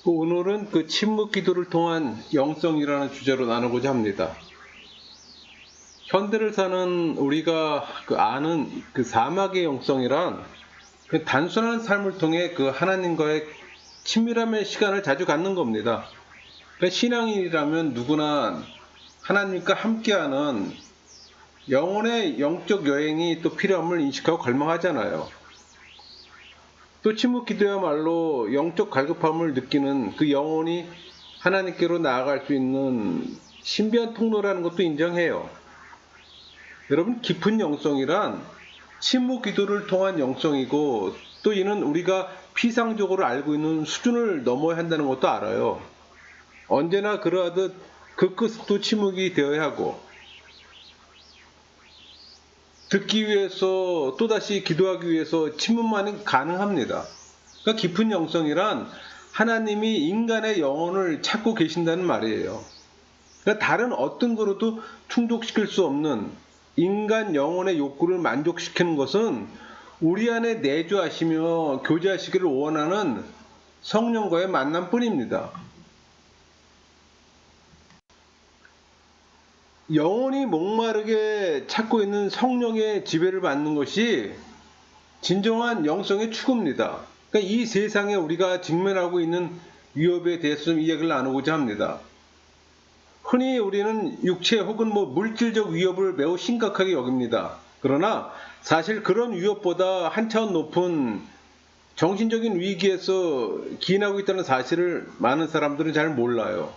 오늘은 침묵 기도를 통한 영성이라는 주제로 나누고자 합니다. 현대를 사는 우리가 아는 사막의 영성이란 단순한 삶을 통해 하나님과의 친밀함의 시간을 자주 갖는 겁니다. 신앙인이라면 누구나 하나님과 함께하는 영혼의 영적 여행이 또 필요함을 인식하고 갈망하잖아요. 또 침묵 기도야말로 영적 갈급함을 느끼는 영혼이 하나님께로 나아갈 수 있는 신비한 통로라는 것도 인정해요. 여러분, 깊은 영성이란 침묵 기도를 통한 영성이고, 또 이는 우리가 피상적으로 알고 있는 수준을 넘어야 한다는 것도 알아요. 언제나 그러하듯 그 끝도 침묵이 되어야 하고, 듣기 위해서 또다시 기도하기 위해서 침묵만이 가능합니다. 그러니까 깊은 영성이란 하나님이 인간의 영혼을 찾고 계신다는 말이에요. 그러니까 다른 어떤 거로도 충족시킬 수 없는 인간 영혼의 욕구를 만족시키는 것은 우리 안에 내주하시며 교제하시기를 원하는 성령과의 만남뿐입니다. 영혼이 목마르게 찾고 있는 성령의 지배를 받는 것이 진정한 영성의 추구입니다. 그러니까 이 세상에 우리가 직면하고 있는 위협에 대해서 좀 이야기를 나누고자 합니다. 흔히 우리는 육체 혹은 물질적 위협을 매우 심각하게 여깁니다. 그러나 사실 그런 위협보다 한 차원 높은 정신적인 위기에서 기인하고 있다는 사실을 많은 사람들은 잘 몰라요.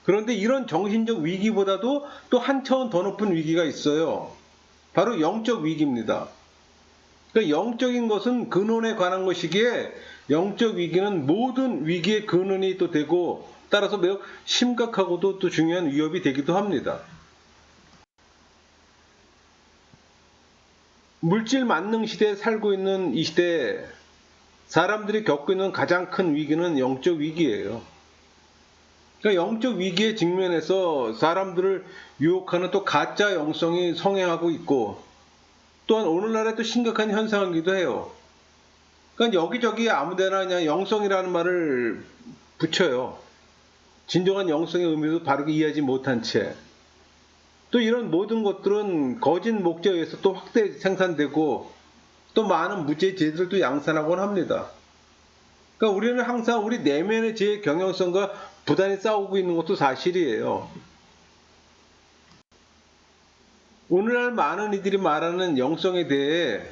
그런데 이런 정신적 위기보다도 또 한 차원 더 높은 위기가 있어요. 바로 영적 위기입니다. 그러니까 영적인 것은 근원에 관한 것이기에 영적 위기는 모든 위기의 근원이 또 되고, 따라서 매우 심각하고도 또 중요한 위협이 되기도 합니다. 물질 만능 시대에 살고 있는 이 시대에 사람들이 겪고 있는 가장 큰 위기는 영적 위기예요. 그러니까 영적 위기에 직면해서 사람들을 유혹하는 또 가짜 영성이 성행하고 있고, 또한 오늘날의 또 심각한 현상이기도 해요. 그러니까 여기저기 아무데나 그냥 영성이라는 말을 붙여요. 진정한 영성의 의미도 바르게 이해하지 못한 채. 또 이런 모든 것들은 거짓 목적에 의해서 또 확대 생산되고, 또 많은 무죄 죄들도 양산하곤 합니다. 그러니까 우리는 항상 우리 내면의 죄의 경영성과 부단히 싸우고 있는 것도 사실이에요. 오늘날 많은 이들이 말하는 영성에 대해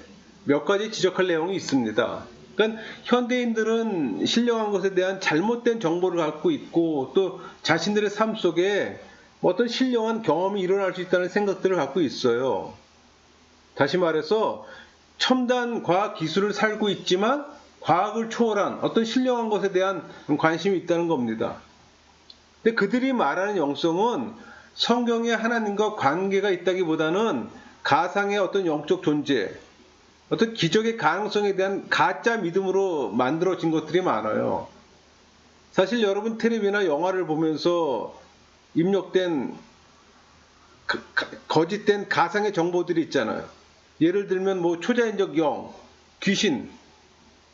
몇 가지 지적할 내용이 있습니다. 그러니까 현대인들은 신령한 것에 대한 잘못된 정보를 갖고 있고, 또 자신들의 삶 속에 어떤 신령한 경험이 일어날 수 있다는 생각들을 갖고 있어요. 다시 말해서 첨단 과학 기술을 살고 있지만 과학을 초월한 어떤 신령한 것에 대한 관심이 있다는 겁니다. 근데 그들이 말하는 영성은 성경에 하나님과 관계가 있다기보다는 가상의 어떤 영적 존재, 어떤 기적의 가능성에 대한 가짜 믿음으로 만들어진 것들이 많아요. 사실 여러분 텔레비나 영화를 보면서 입력된 거짓된 가상의 정보들이 있잖아요. 예를 들면 초자연적 영, 귀신,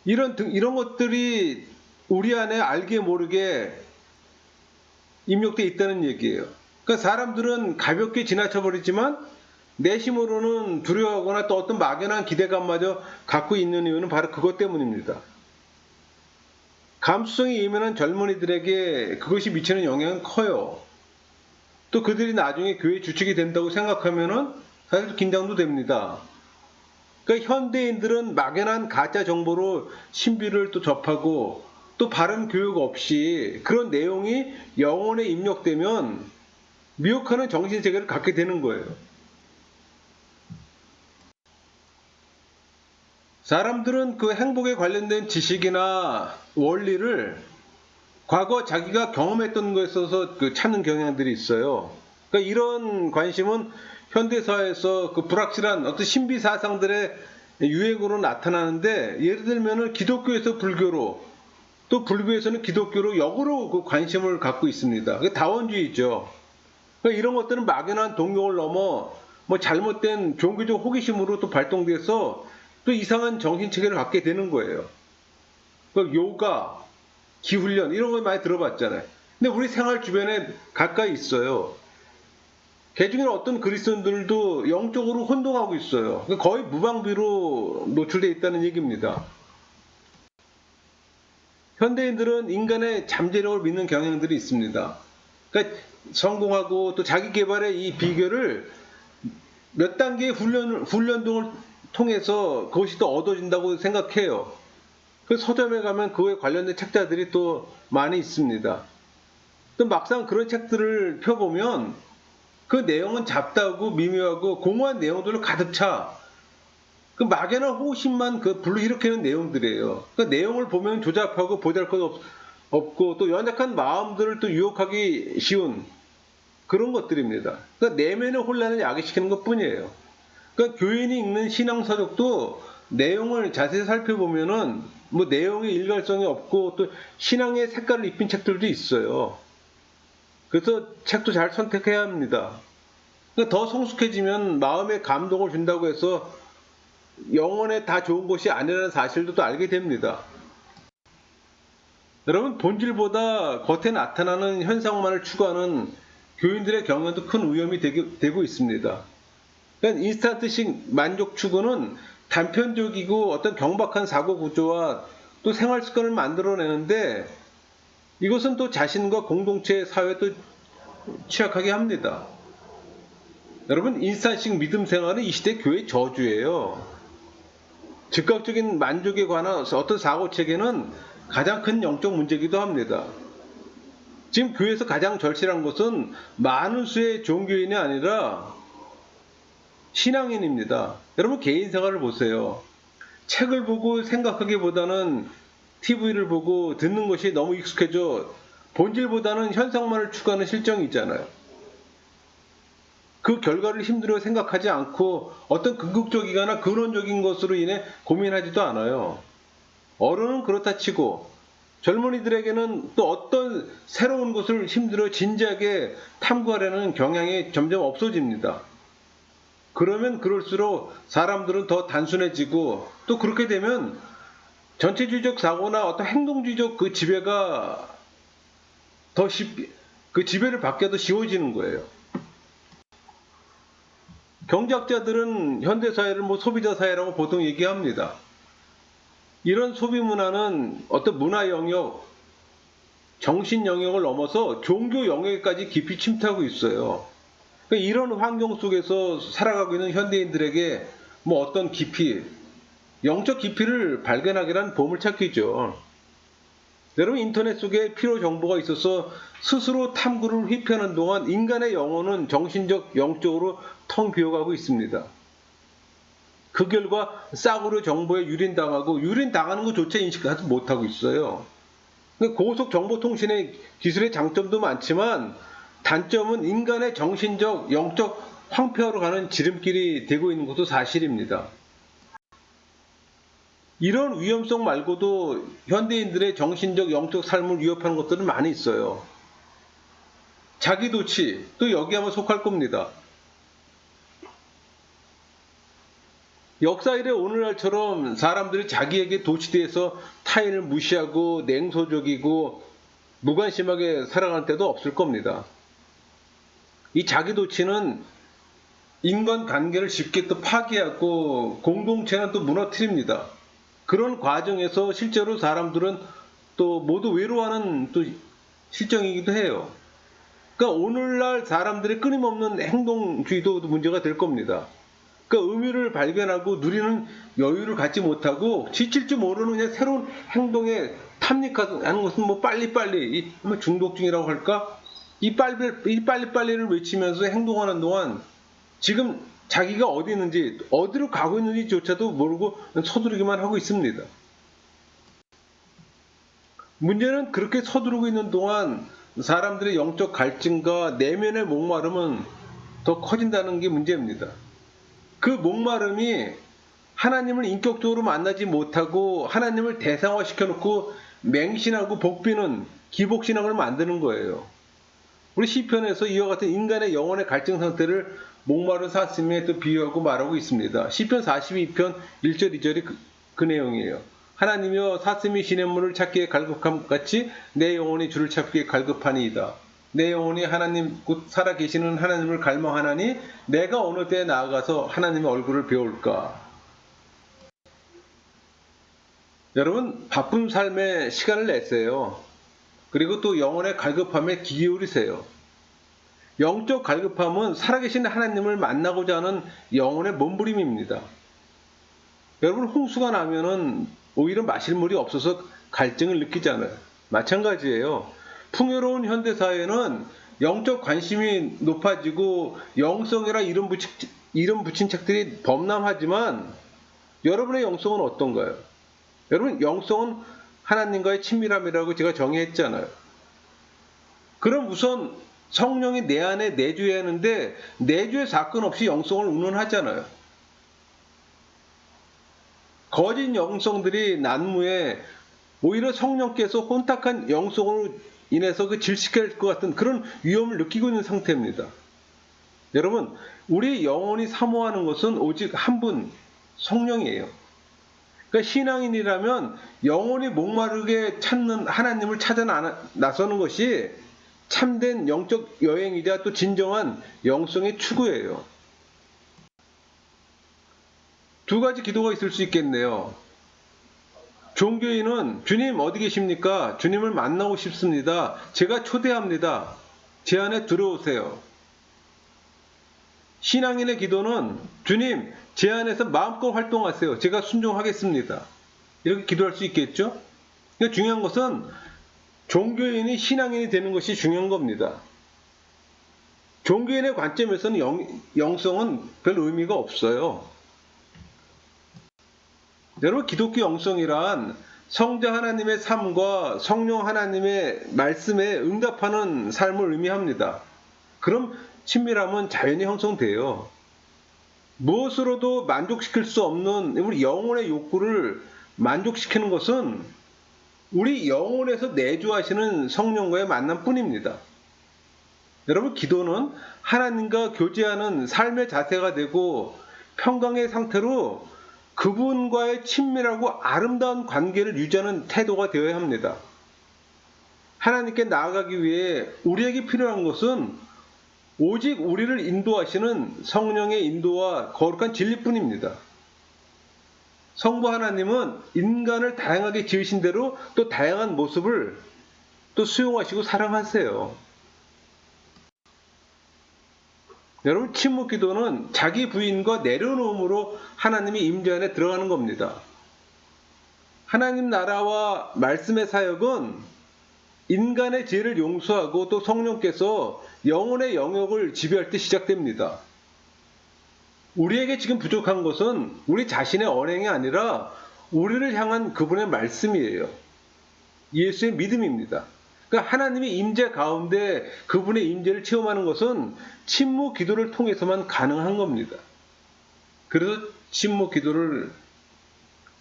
이런 것들이 우리 안에 알게 모르게 입력되어 있다는 얘기예요. 그러니까 사람들은 가볍게 지나쳐버리지만 내심으로는 두려워하거나 또 어떤 막연한 기대감마저 갖고 있는 이유는 바로 그것 때문입니다. 감수성이 예민한 젊은이들에게 그것이 미치는 영향은 커요. 또 그들이 나중에 교회 주축이 된다고 생각하면은 사실 긴장도 됩니다. 그러니까 현대인들은 막연한 가짜 정보로 신비를 또 접하고, 또 바른 교육 없이 그런 내용이 영혼에 입력되면 미혹하는 정신세계를 갖게 되는 거예요. 사람들은 행복에 관련된 지식이나 원리를 과거 자기가 경험했던 것에 있어서 찾는 경향들이 있어요. 그러니까 이런 관심은 현대사회에서 불확실한 어떤 신비 사상들의 유행으로 나타나는데, 예를 들면 기독교에서 불교로, 또 불교에서는 기독교로 역으로 관심을 갖고 있습니다. 그게 다원주의죠. 그러니까 이런 것들은 막연한 동경을 넘어 잘못된 종교적 호기심으로 또 발동돼서 또 이상한 정신체계를 갖게 되는 거예요. 그러니까 요가, 기훈련 이런 거 많이 들어봤잖아요. 근데 우리 생활 주변에 가까이 있어요. 개중에는 어떤 그리스도인들도 영적으로 혼동하고 있어요. 거의 무방비로 노출되어 있다는 얘기입니다. 현대인들은 인간의 잠재력을 믿는 경향들이 있습니다. 그러니까 성공하고 또 자기 개발의 이 비결을 몇 단계의 훈련 등을 통해서 그것이 또 얻어진다고 생각해요. 그 서점에 가면 그에 관련된 책자들이 또 많이 있습니다. 또 막상 그런 책들을 펴보면 그 내용은 잡다하고 미묘하고 공허한 내용들로 가득 차. 그 막연한 호기심만 그 불러일으키는 내용들이에요. 그 내용을 보면 조잡하고 보잘것 없고 또 연약한 마음들을 또 유혹하기 쉬운 그런 것들입니다. 그러니까 내면의 혼란을 야기시키는 것 뿐이에요. 그러니까 교인이 읽는 신앙서적도 내용을 자세히 살펴보면은 뭐 내용의 일관성이 없고 또 신앙의 색깔을 입힌 책들도 있어요. 그래서 책도 잘 선택해야 합니다. 그러니까 더 성숙해지면 마음에 감동을 준다고 해서 영혼에 다 좋은 것이 아니라는 사실도 또 알게 됩니다. 여러분, 본질보다 겉에 나타나는 현상만을 추구하는 교인들의 경우에도 큰 위험이 되고 있습니다. 그러니까 인스턴트식 만족 추구는 단편적이고 어떤 경박한 사고 구조와 또 생활 습관을 만들어내는데 이것은 또 자신과 공동체 사회에 또 취약하게 합니다. 여러분, 인스턴트식 믿음 생활은 이 시대 교회의 저주예요. 즉각적인 만족에 관한 어떤 사고체계는 가장 큰 영적 문제이기도 합니다. 지금 교회에서 가장 절실한 것은 많은 수의 종교인이 아니라 신앙인입니다. 여러분, 개인 생활을 보세요. 책을 보고 생각하기보다는 TV를 보고 듣는 것이 너무 익숙해져 본질보다는 현상만을 추구하는 실정이 있잖아요. 그 결과를 힘들어 생각하지 않고 어떤 궁극적이거나 근원적인 것으로 인해 고민하지도 않아요. 어른은 그렇다 치고 젊은이들에게는 또 어떤 새로운 것을 힘들어 진지하게 탐구하려는 경향이 점점 없어집니다. 그러면 그럴수록 사람들은 더 단순해지고 또 그렇게 되면 전체주의적 사고나 어떤 행동주의적 그 지배가 그 지배를 받기가 더 쉬워지는 거예요. 경제학자들은 현대사회를 소비자 사회라고 보통 얘기합니다. 이런 소비 문화는 어떤 문화 영역, 정신 영역을 넘어서 종교 영역까지 깊이 침투하고 있어요. 그러니까 이런 환경 속에서 살아가고 있는 현대인들에게 어떤 깊이, 영적 깊이를 발견하기란 보물찾기죠. 여러분, 인터넷 속에 필요 정보가 있어서 스스로 탐구를 회피하는 동안 인간의 영혼은 정신적, 영적으로 텅 비어가고 있습니다. 그 결과 싸구려 정보에 유린당하고 유린당하는 것조차 인식하지 못하고 있어요. 고속정보통신의 기술의 장점도 많지만 단점은 인간의 정신적, 영적 황폐화로 가는 지름길이 되고 있는 것도 사실입니다. 이런 위험성 말고도 현대인들의 정신적, 영적 삶을 위협하는 것들은 많이 있어요. 자기도취, 또 여기 아마 속할 겁니다. 역사 이래 오늘날처럼 사람들이 자기에게 도취돼서 타인을 무시하고 냉소적이고 무관심하게 살아가는 때도 없을 겁니다. 이 자기도취는 인간관계를 쉽게 또 파괴하고 공동체는 또 무너뜨립니다. 그런 과정에서 실제로 사람들은 또 모두 외로워하는 또 실정이기도 해요. 그러니까 오늘날 사람들의 끊임없는 행동주의도 문제가 될 겁니다. 그 의미를 발견하고 누리는 여유를 갖지 못하고 지칠 줄 모르는 그냥 새로운 행동에 탐닉하는 것은 빨리빨리 중독증이라고 할까? 이 빨리빨리를 외치면서 행동하는 동안 지금 자기가 어디 있는지 어디로 가고 있는지조차도 모르고 서두르기만 하고 있습니다. 문제는 그렇게 서두르고 있는 동안 사람들의 영적 갈증과 내면의 목마름은 더 커진다는 게 문제입니다. 그 목마름이 하나님을 인격적으로 만나지 못하고 하나님을 대상화시켜놓고 맹신하고 복비는 기복신앙을 만드는 거예요. 우리 시편에서 이와 같은 인간의 영혼의 갈증 상태를 목마른 사슴에 또 비유하고 말하고 있습니다. 시편 42편 1절 2절이 그 내용이에요. 하나님이여 사슴이 시냇물을 찾기에 갈급함 같이 내 영혼이 주를 찾기에 갈급하니이다. 내 영혼이 하나님 곧 살아계시는 하나님을 갈망하나니 내가 어느 때에 나아가서 하나님의 얼굴을 배울까. 여러분 바쁜 삶에 시간을 내세요. 그리고 또 영혼의 갈급함에 귀 기울이세요. 영적 갈급함은 살아계신 하나님을 만나고자 하는 영혼의 몸부림입니다. 여러분 홍수가 나면은 오히려 마실 물이 없어서 갈증을 느끼잖아요. 마찬가지예요. 풍요로운 현대사회는 영적 관심이 높아지고 영성이라 이름 붙인 책들이 범람하지만 여러분의 영성은 어떤가요? 여러분 영성은 하나님과의 친밀함이라고 제가 정의했잖아요. 그럼 우선 성령이 내 안에 내주해야 하는데 내주의 사건 없이 영성을 운운하잖아요. 거짓 영성들이 난무해 오히려 성령께서 혼탁한 영성으로 인해서 질식할 것 같은 그런 위험을 느끼고 있는 상태입니다. 여러분 우리 영혼이 사모하는 것은 오직 한 분 성령이에요. 그러니까 신앙인이라면 영혼이 목마르게 찾는 하나님을 찾아 나서는 것이 참된 영적 여행이자 또 진정한 영성의 추구예요. 두 가지 기도가 있을 수 있겠네요. 종교인은 주님 어디 계십니까? 주님을 만나고 싶습니다. 제가 초대합니다. 제 안에 들어오세요. 신앙인의 기도는 주님 제 안에서 마음껏 활동하세요. 제가 순종하겠습니다. 이렇게 기도할 수 있겠죠? 그러니까 중요한 것은 종교인이 신앙인이 되는 것이 중요한 겁니다. 종교인의 관점에서는 영성은 별 의미가 없어요. 여러분 기독교 영성이란 성자 하나님의 삶과 성령 하나님의 말씀에 응답하는 삶을 의미합니다. 그럼 친밀함은 자연히 형성돼요. 무엇으로도 만족시킬 수 없는 우리 영혼의 욕구를 만족시키는 것은 우리 영혼에서 내주하시는 성령과의 만남뿐입니다. 여러분 기도는 하나님과 교제하는 삶의 자세가 되고 평강의 상태로 그분과의 친밀하고 아름다운 관계를 유지하는 태도가 되어야 합니다. 하나님께 나아가기 위해 우리에게 필요한 것은 오직 우리를 인도하시는 성령의 인도와 거룩한 진리뿐입니다. 성부 하나님은 인간을 다양하게 지으신 대로 또 다양한 모습을 또 수용하시고 사랑하세요. 여러분 침묵 기도는 자기 부인과 내려놓음으로 하나님의 임재 안에 들어가는 겁니다. 하나님 나라와 말씀의 사역은 인간의 죄를 용서하고 또 성령께서 영혼의 영역을 지배할 때 시작됩니다. 우리에게 지금 부족한 것은 우리 자신의 언행이 아니라 우리를 향한 그분의 말씀이에요. 예수의 믿음입니다. 그러니까 하나님의 임재 가운데 그분의 임재를 체험하는 것은 침묵 기도를 통해서만 가능한 겁니다. 그래서 침묵 기도를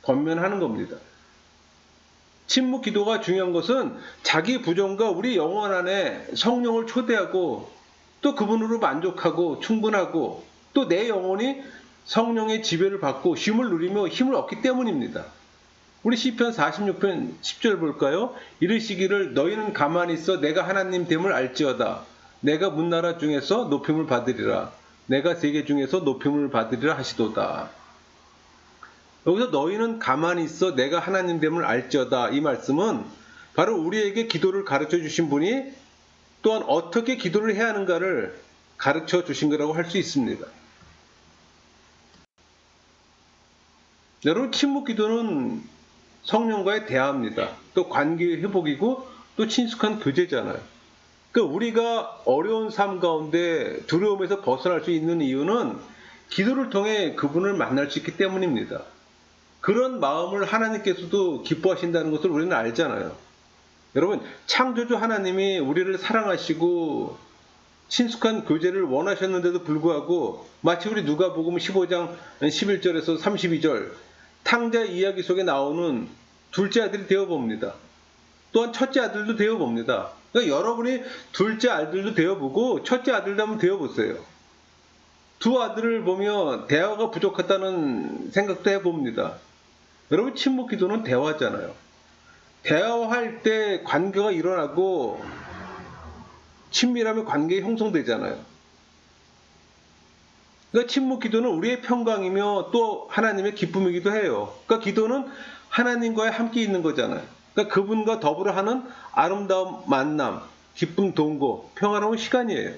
권면하는 겁니다. 침묵 기도가 중요한 것은 자기 부정과 우리 영혼 안에 성령을 초대하고 또 그분으로 만족하고 충분하고 또 내 영혼이 성령의 지배를 받고 쉼을 누리며 힘을 얻기 때문입니다. 우리 시편 46편 10절 볼까요? 이르시기를 너희는 가만히 있어 내가 하나님 됨을 알지어다. 내가 문나라 중에서 높임을 받으리라. 내가 세계 중에서 높임을 받으리라 하시도다. 여기서 너희는 가만히 있어 내가 하나님 됨을 알지어다. 이 말씀은 바로 우리에게 기도를 가르쳐 주신 분이 또한 어떻게 기도를 해야 하는가를 가르쳐 주신 거라고 할 수 있습니다. 여러분 침묵 기도는 성령과의 대화입니다. 또 관계의 회복이고 또 친숙한 교제잖아요. 그러니까 우리가 어려운 삶 가운데 두려움에서 벗어날 수 있는 이유는 기도를 통해 그분을 만날 수 있기 때문입니다. 그런 마음을 하나님께서도 기뻐하신다는 것을 우리는 알잖아요. 여러분 창조주 하나님이 우리를 사랑하시고 친숙한 교제를 원하셨는데도 불구하고 마치 우리 누가복음 15장 11절에서 32절 탕자 이야기 속에 나오는 둘째 아들이 되어봅니다. 또한 첫째 아들도 되어봅니다. 그러니까 여러분이 둘째 아들도 되어보고 첫째 아들도 한번 되어보세요. 두 아들을 보며 대화가 부족하다는 생각도 해봅니다. 여러분, 침묵 기도는 대화잖아요. 대화할 때 관계가 일어나고 친밀하면 관계 형성되잖아요. 그러니까 침묵 기도는 우리의 평강이며 또 하나님의 기쁨이기도 해요. 그러니까 기도는 하나님과의 함께 있는 거잖아요. 그러니까 그분과 더불어 하는 아름다운 만남, 기쁨 동거, 평화로운 시간이에요.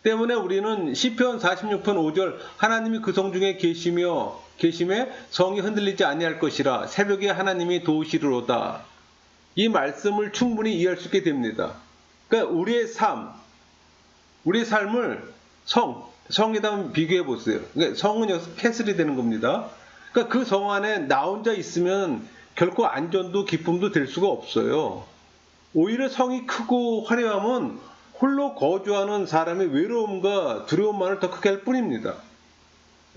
때문에 우리는 시편 46편 5절 하나님이 그 성 중에 계심에 성이 흔들리지 아니할 것이라 새벽에 하나님이 도우시리로다. 이 말씀을 충분히 이해할 수 있게 됩니다. 그러니까 우리의 삶을 성에다 한번 비교해 보세요. 그러니까 성은 여기서 캐슬이 되는 겁니다. 그러니까 그 성 안에 나 혼자 있으면 결코 안전도 기쁨도 될 수가 없어요. 오히려 성이 크고 화려하면 홀로 거주하는 사람의 외로움과 두려움만을 더 크게 할 뿐입니다.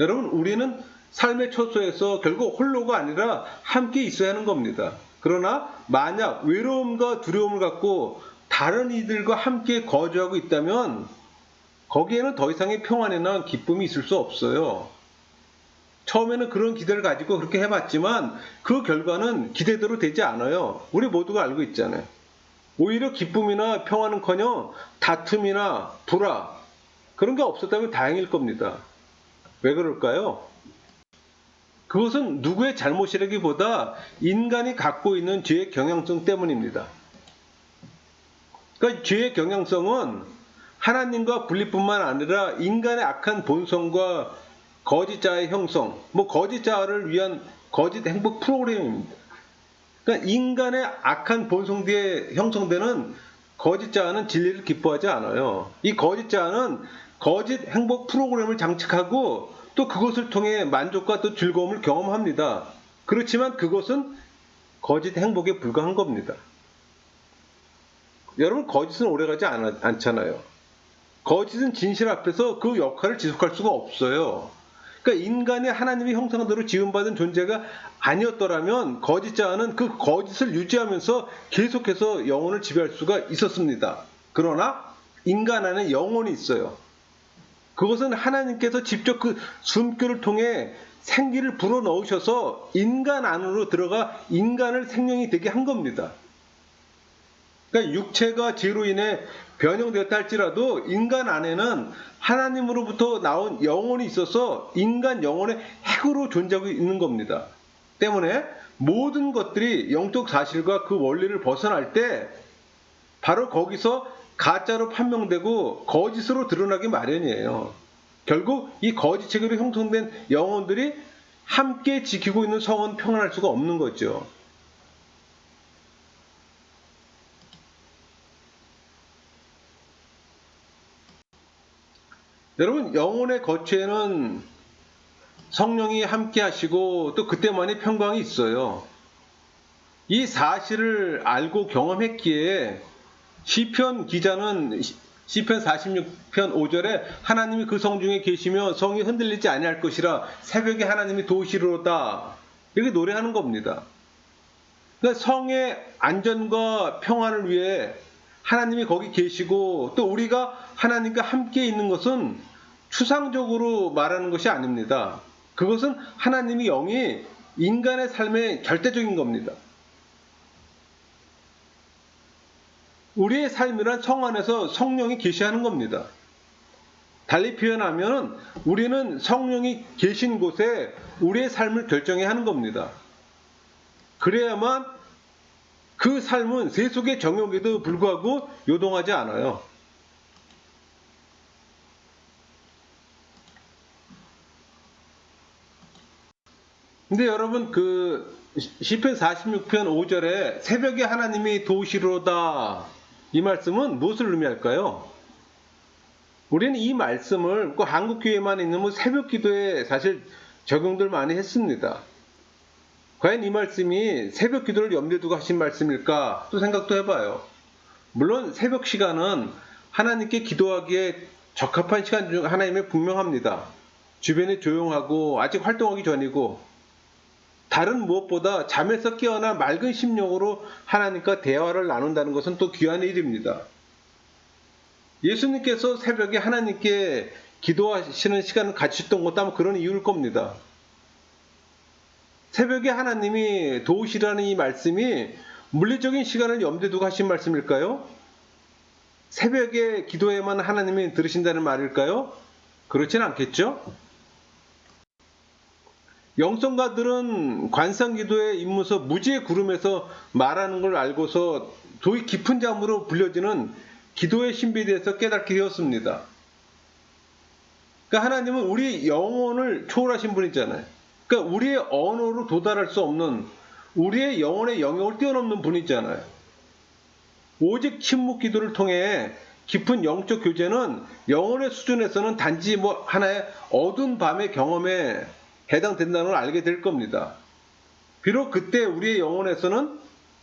여러분, 우리는 삶의 초소에서 결국 홀로가 아니라 함께 있어야 하는 겁니다. 그러나 만약 외로움과 두려움을 갖고 다른 이들과 함께 거주하고 있다면 거기에는 더 이상의 평안이나 기쁨이 있을 수 없어요. 처음에는 그런 기대를 가지고 그렇게 해봤지만 그 결과는 기대대로 되지 않아요. 우리 모두가 알고 있잖아요. 오히려 기쁨이나 평화는커녕 다툼이나 불화 그런 게 없었다면 다행일 겁니다. 왜 그럴까요? 그것은 누구의 잘못이라기보다 인간이 갖고 있는 죄의 경향성 때문입니다. 그러니까 죄의 경향성은 하나님과 분리뿐만 아니라 인간의 악한 본성과 거짓자의 형성, 거짓자를 위한 거짓 행복 프로그램입니다. 그러니까 인간의 악한 본성 뒤에 형성되는 거짓자는 진리를 기뻐하지 않아요. 이 거짓자는 거짓 행복 프로그램을 장착하고 또 그것을 통해 만족과 또 즐거움을 경험합니다. 그렇지만 그것은 거짓 행복에 불과한 겁니다. 여러분, 거짓은 오래가지 않잖아요. 거짓은 진실 앞에서 그 역할을 지속할 수가 없어요. 그러니까 인간이 하나님의 형상대로 지음받은 존재가 아니었더라면 거짓자는 그 거짓을 유지하면서 계속해서 영혼을 지배할 수가 있었습니다. 그러나 인간 안에 영혼이 있어요. 그것은 하나님께서 직접 그 숨결을 통해 생기를 불어넣으셔서 인간 안으로 들어가 인간을 생명이 되게 한 겁니다. 그러니까 육체가 죄로 인해 변형되었다 할지라도 인간 안에는 하나님으로부터 나온 영혼이 있어서 인간 영혼의 핵으로 존재하고 있는 겁니다. 때문에 모든 것들이 영적 사실과 그 원리를 벗어날 때 바로 거기서 가짜로 판명되고 거짓으로 드러나기 마련이에요. 결국 이 거짓 체계로 형성된 영혼들이 함께 지키고 있는 성은 평안할 수가 없는 거죠. 여러분, 영혼의 거처에는 성령이 함께 하시고 또 그때만의 평강이 있어요. 이 사실을 알고 경험했기에 시편 기자는 시편 46편 5절에 하나님이 그 성 중에 계시며 성이 흔들리지 아니할 것이라 새벽에 하나님이 도우시리로다 이렇게 노래하는 겁니다. 그러니까 성의 안전과 평안을 위해 하나님이 거기 계시고 또 우리가 하나님과 함께 있는 것은 추상적으로 말하는 것이 아닙니다. 그것은 하나님의 영이 인간의 삶의 절대적인 겁니다. 우리의 삶이란 성 안에서 성령이 계시하는 겁니다. 달리 표현하면 우리는 성령이 계신 곳에 우리의 삶을 결정해야 하는 겁니다. 그래야만 그 삶은 세속의 정욕에도 불구하고 요동하지 않아요. 근데 여러분, 시편 46편 5절에 새벽에 하나님이 도우시리로다 이 말씀은 무엇을 의미할까요? 우리는 이 말씀을 한국교회만 있는 새벽 기도에 사실 적용들 많이 했습니다. 과연 이 말씀이 새벽 기도를 염두에 두고 하신 말씀일까? 또 생각도 해봐요. 물론 새벽 시간은 하나님께 기도하기에 적합한 시간 중 하나임에 분명합니다. 주변이 조용하고 아직 활동하기 전이고 다른 무엇보다 잠에서 깨어나 맑은 심령으로 하나님과 대화를 나눈다는 것은 또 귀한 일입니다. 예수님께서 새벽에 하나님께 기도하시는 시간을 가지셨던 것도 아마 그런 이유일 겁니다. 새벽에 하나님이 도우시라는 이 말씀이 물리적인 시간을 염두에 두고 하신 말씀일까요? 새벽에 기도해야만 하나님이 들으신다는 말일까요? 그렇진 않겠죠? 영성가들은 관상기도의 임무서 무지의 구름에서 말하는 걸 알고서 도의 깊은 잠으로 불려지는 기도의 신비에 대해서 깨닫게 되었습니다. 그러니까 하나님은 우리 영혼을 초월하신 분이잖아요. 그러니까 우리의 언어로 도달할 수 없는 우리의 영혼의 영역을 뛰어넘는 분이잖아요. 오직 침묵 기도를 통해 깊은 영적 교제는 영혼의 수준에서는 단지 하나의 어두운 밤의 경험에 해당된다는 걸 알게 될 겁니다. 비록 그때 우리의 영혼에서는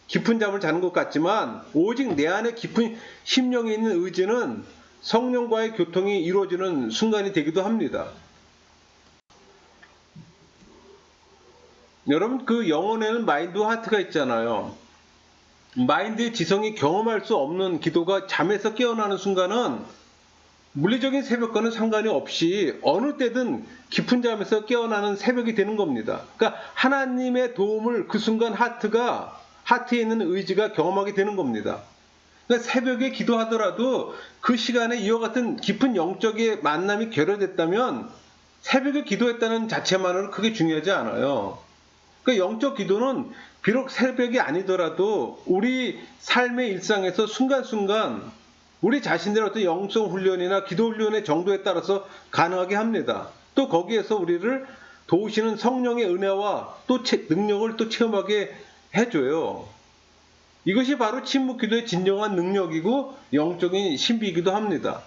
깊은 잠을 자는 것 같지만 오직 내 안에 깊은 심령에 있는 의지는 성령과의 교통이 이루어지는 순간이 되기도 합니다. 여러분, 그 영혼에는 마인드와 하트가 있잖아요. 마인드의 지성이 경험할 수 없는 기도가 잠에서 깨어나는 순간은 물리적인 새벽과는 상관이 없이 어느 때든 깊은 잠에서 깨어나는 새벽이 되는 겁니다. 그러니까 하나님의 도움을 그 순간 하트에 있는 의지가 경험하게 되는 겁니다. 그러니까 새벽에 기도하더라도 그 시간에 이와 같은 깊은 영적의 만남이 결여됐다면 새벽에 기도했다는 자체만으로는 크게 중요하지 않아요. 그러니까 영적 기도는 비록 새벽이 아니더라도 우리 삶의 일상에서 순간순간 우리 자신들의 어떤 영성 훈련이나 기도 훈련의 정도에 따라서 가능하게 합니다. 또 거기에서 우리를 도우시는 성령의 은혜와 또 능력을 또 체험하게 해줘요. 이것이 바로 침묵 기도의 진정한 능력이고 영적인 신비이기도 합니다.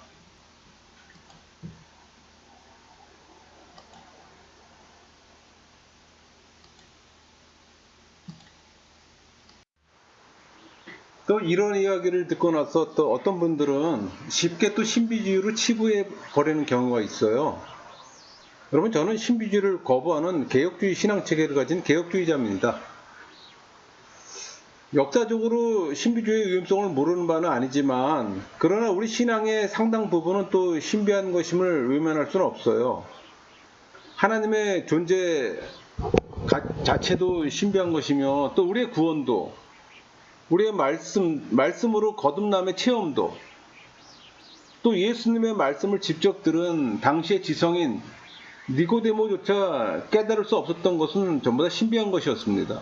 또 이런 이야기를 듣고 나서 또 어떤 분들은 쉽게 또 신비주의로 치부해 버리는 경우가 있어요. 여러분, 저는 신비주의를 거부하는 개혁주의 신앙체계를 가진 개혁주의자입니다. 역사적으로 신비주의의 위험성을 모르는 바는 아니지만 그러나 우리 신앙의 상당 부분은 또 신비한 것임을 외면할 수는 없어요. 하나님의 존재 자체도 신비한 것이며 또 우리의 구원도 우리의 말씀으로 거듭남의 체험도 또 예수님의 말씀을 직접 들은 당시의 지성인 니고데모조차 깨달을 수 없었던 것은 전부 다 신비한 것이었습니다.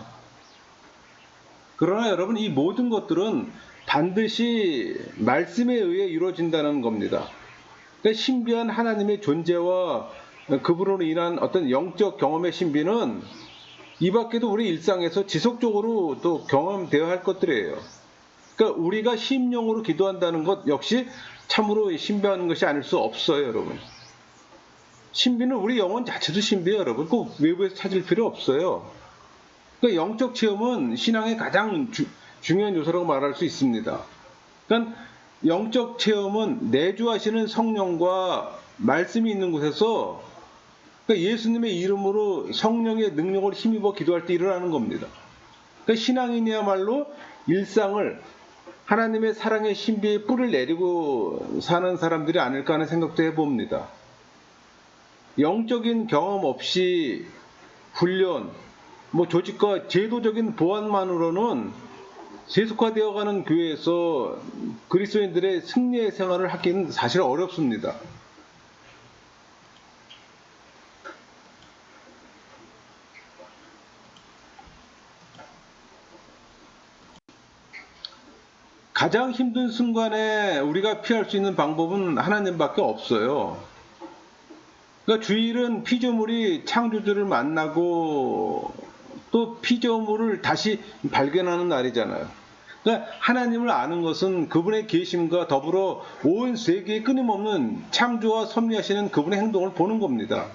그러나 여러분, 이 모든 것들은 반드시 말씀에 의해 이루어진다는 겁니다. 그러니까 신비한 하나님의 존재와 그분으로 인한 어떤 영적 경험의 신비는 이 밖에도 우리 일상에서 지속적으로 또 경험되어야 할 것들이에요. 그러니까 우리가 심령으로 기도한다는 것 역시 참으로 신비한 것이 아닐 수 없어요, 여러분. 신비는 우리 영혼 자체도 신비해요, 여러분. 꼭 외부에서 찾을 필요 없어요. 그러니까 영적 체험은 신앙의 가장 중요한 요소라고 말할 수 있습니다. 그러니까 영적 체험은 내주하시는 성령과 말씀이 있는 곳에서 그러니까 예수님의 이름으로 성령의 능력을 힘입어 기도할 때 일어나는 겁니다. 그러니까 신앙인이야말로 일상을 하나님의 사랑의 신비에 뿔을 내리고 사는 사람들이 아닐까 하는 생각도 해봅니다. 영적인 경험 없이 훈련, 조직과 제도적인 보완만으로는 세속화되어가는 교회에서 그리스도인들의 승리의 생활을 하기는 사실 어렵습니다. 가장 힘든 순간에 우리가 피할 수 있는 방법은 하나님밖에 없어요. 그러니까 주일은 피조물이 창조주를 만나고 또 피조물을 다시 발견하는 날이잖아요. 그러니까 하나님을 아는 것은 그분의 계심과 더불어 온 세계에 끊임없는 창조와 섭리하시는 그분의 행동을 보는 겁니다.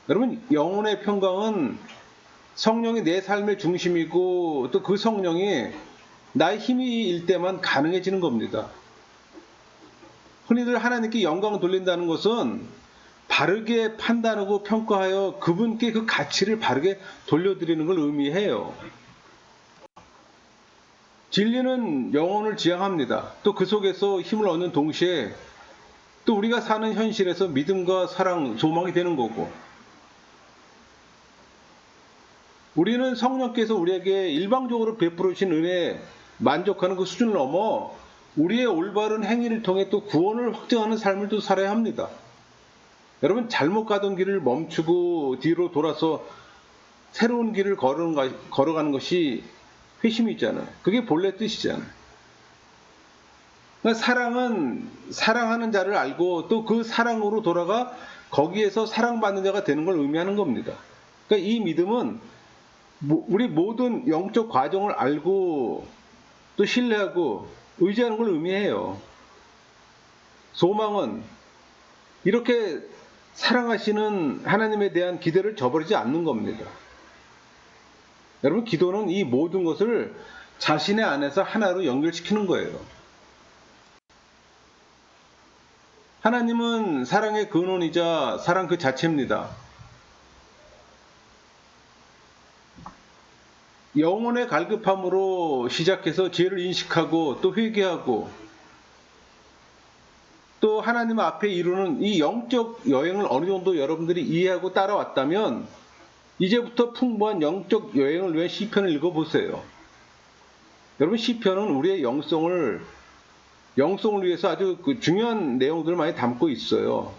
여러분, 영혼의 평강은 성령이 내 삶의 중심이고 또 그 성령이 나의 힘이 일 때만 가능해지는 겁니다. 흔히들 하나님께 영광을 돌린다는 것은 바르게 판단하고 평가하여 그분께 그 가치를 바르게 돌려드리는 걸 의미해요. 진리는 영혼을 지향합니다. 또 그 속에서 힘을 얻는 동시에 또 우리가 사는 현실에서 믿음과 사랑, 소망이 되는 거고, 우리는 성령께서 우리에게 일방적으로 베풀어 주신 은혜에 만족하는 그 수준을 넘어 우리의 올바른 행위를 통해 또 구원을 확증하는 삶을 또 살아야 합니다. 여러분, 잘못 가던 길을 멈추고 뒤로 돌아서 새로운 길을 걸어가는 것이 회심이잖아요. 그게 본래 뜻이잖아요. 그러니까 사랑은 사랑하는 자를 알고 또 그 사랑으로 돌아가 거기에서 사랑받는 자가 되는 걸 의미하는 겁니다. 그러니까 이 믿음은 우리 모든 영적 과정을 알고 또 신뢰하고 의지하는 걸 의미해요. 소망은 이렇게 사랑하시는 하나님에 대한 기대를 저버리지 않는 겁니다. 여러분, 기도는 이 모든 것을 자신의 안에서 하나로 연결시키는 거예요. 하나님은 사랑의 근원이자 사랑 그 자체입니다. 영혼의 갈급함으로 시작해서 죄를 인식하고 또 회개하고 또 하나님 앞에 이루는 이 영적 여행을 어느 정도 여러분들이 이해하고 따라왔다면 이제부터 풍부한 영적 여행을 위한 시편을 읽어보세요. 여러분, 시편은 우리의 영성을 위해서 아주 중요한 내용들을 많이 담고 있어요.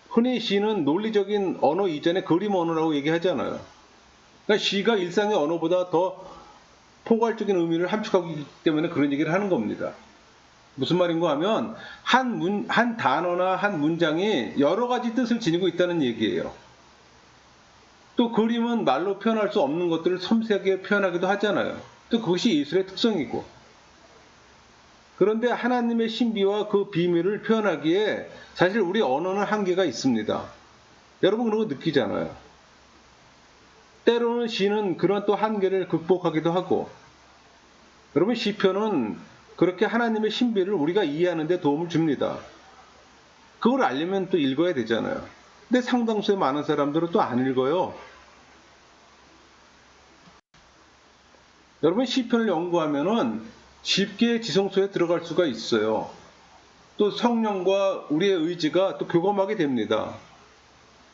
흔히 시는 논리적인 언어 이전에 그림 언어라고 얘기하잖아요. 그러니까 시가 일상의 언어보다 더 포괄적인 의미를 함축하고 있기 때문에 그런 얘기를 하는 겁니다. 무슨 말인가 하면 한 단어나 한 문장이 여러 가지 뜻을 지니고 있다는 얘기예요. 또 그림은 말로 표현할 수 없는 것들을 섬세하게 표현하기도 하잖아요. 또 그것이 예술의 특성이고. 그런데 하나님의 신비와 그 비밀을 표현하기에 사실 우리 언어는 한계가 있습니다. 여러분 그런 거 느끼잖아요. 때로는 시는 그런 또 한계를 극복하기도 하고, 여러분 시편은 그렇게 하나님의 신비를 우리가 이해하는 데 도움을 줍니다. 그걸 알려면 또 읽어야 되잖아요. 근데 상당수의 많은 사람들은 또 안 읽어요. 여러분, 시편을 연구하면은 쉽게 지성소에 들어갈 수가 있어요. 또 성령과 우리의 의지가 또 교감하게 됩니다.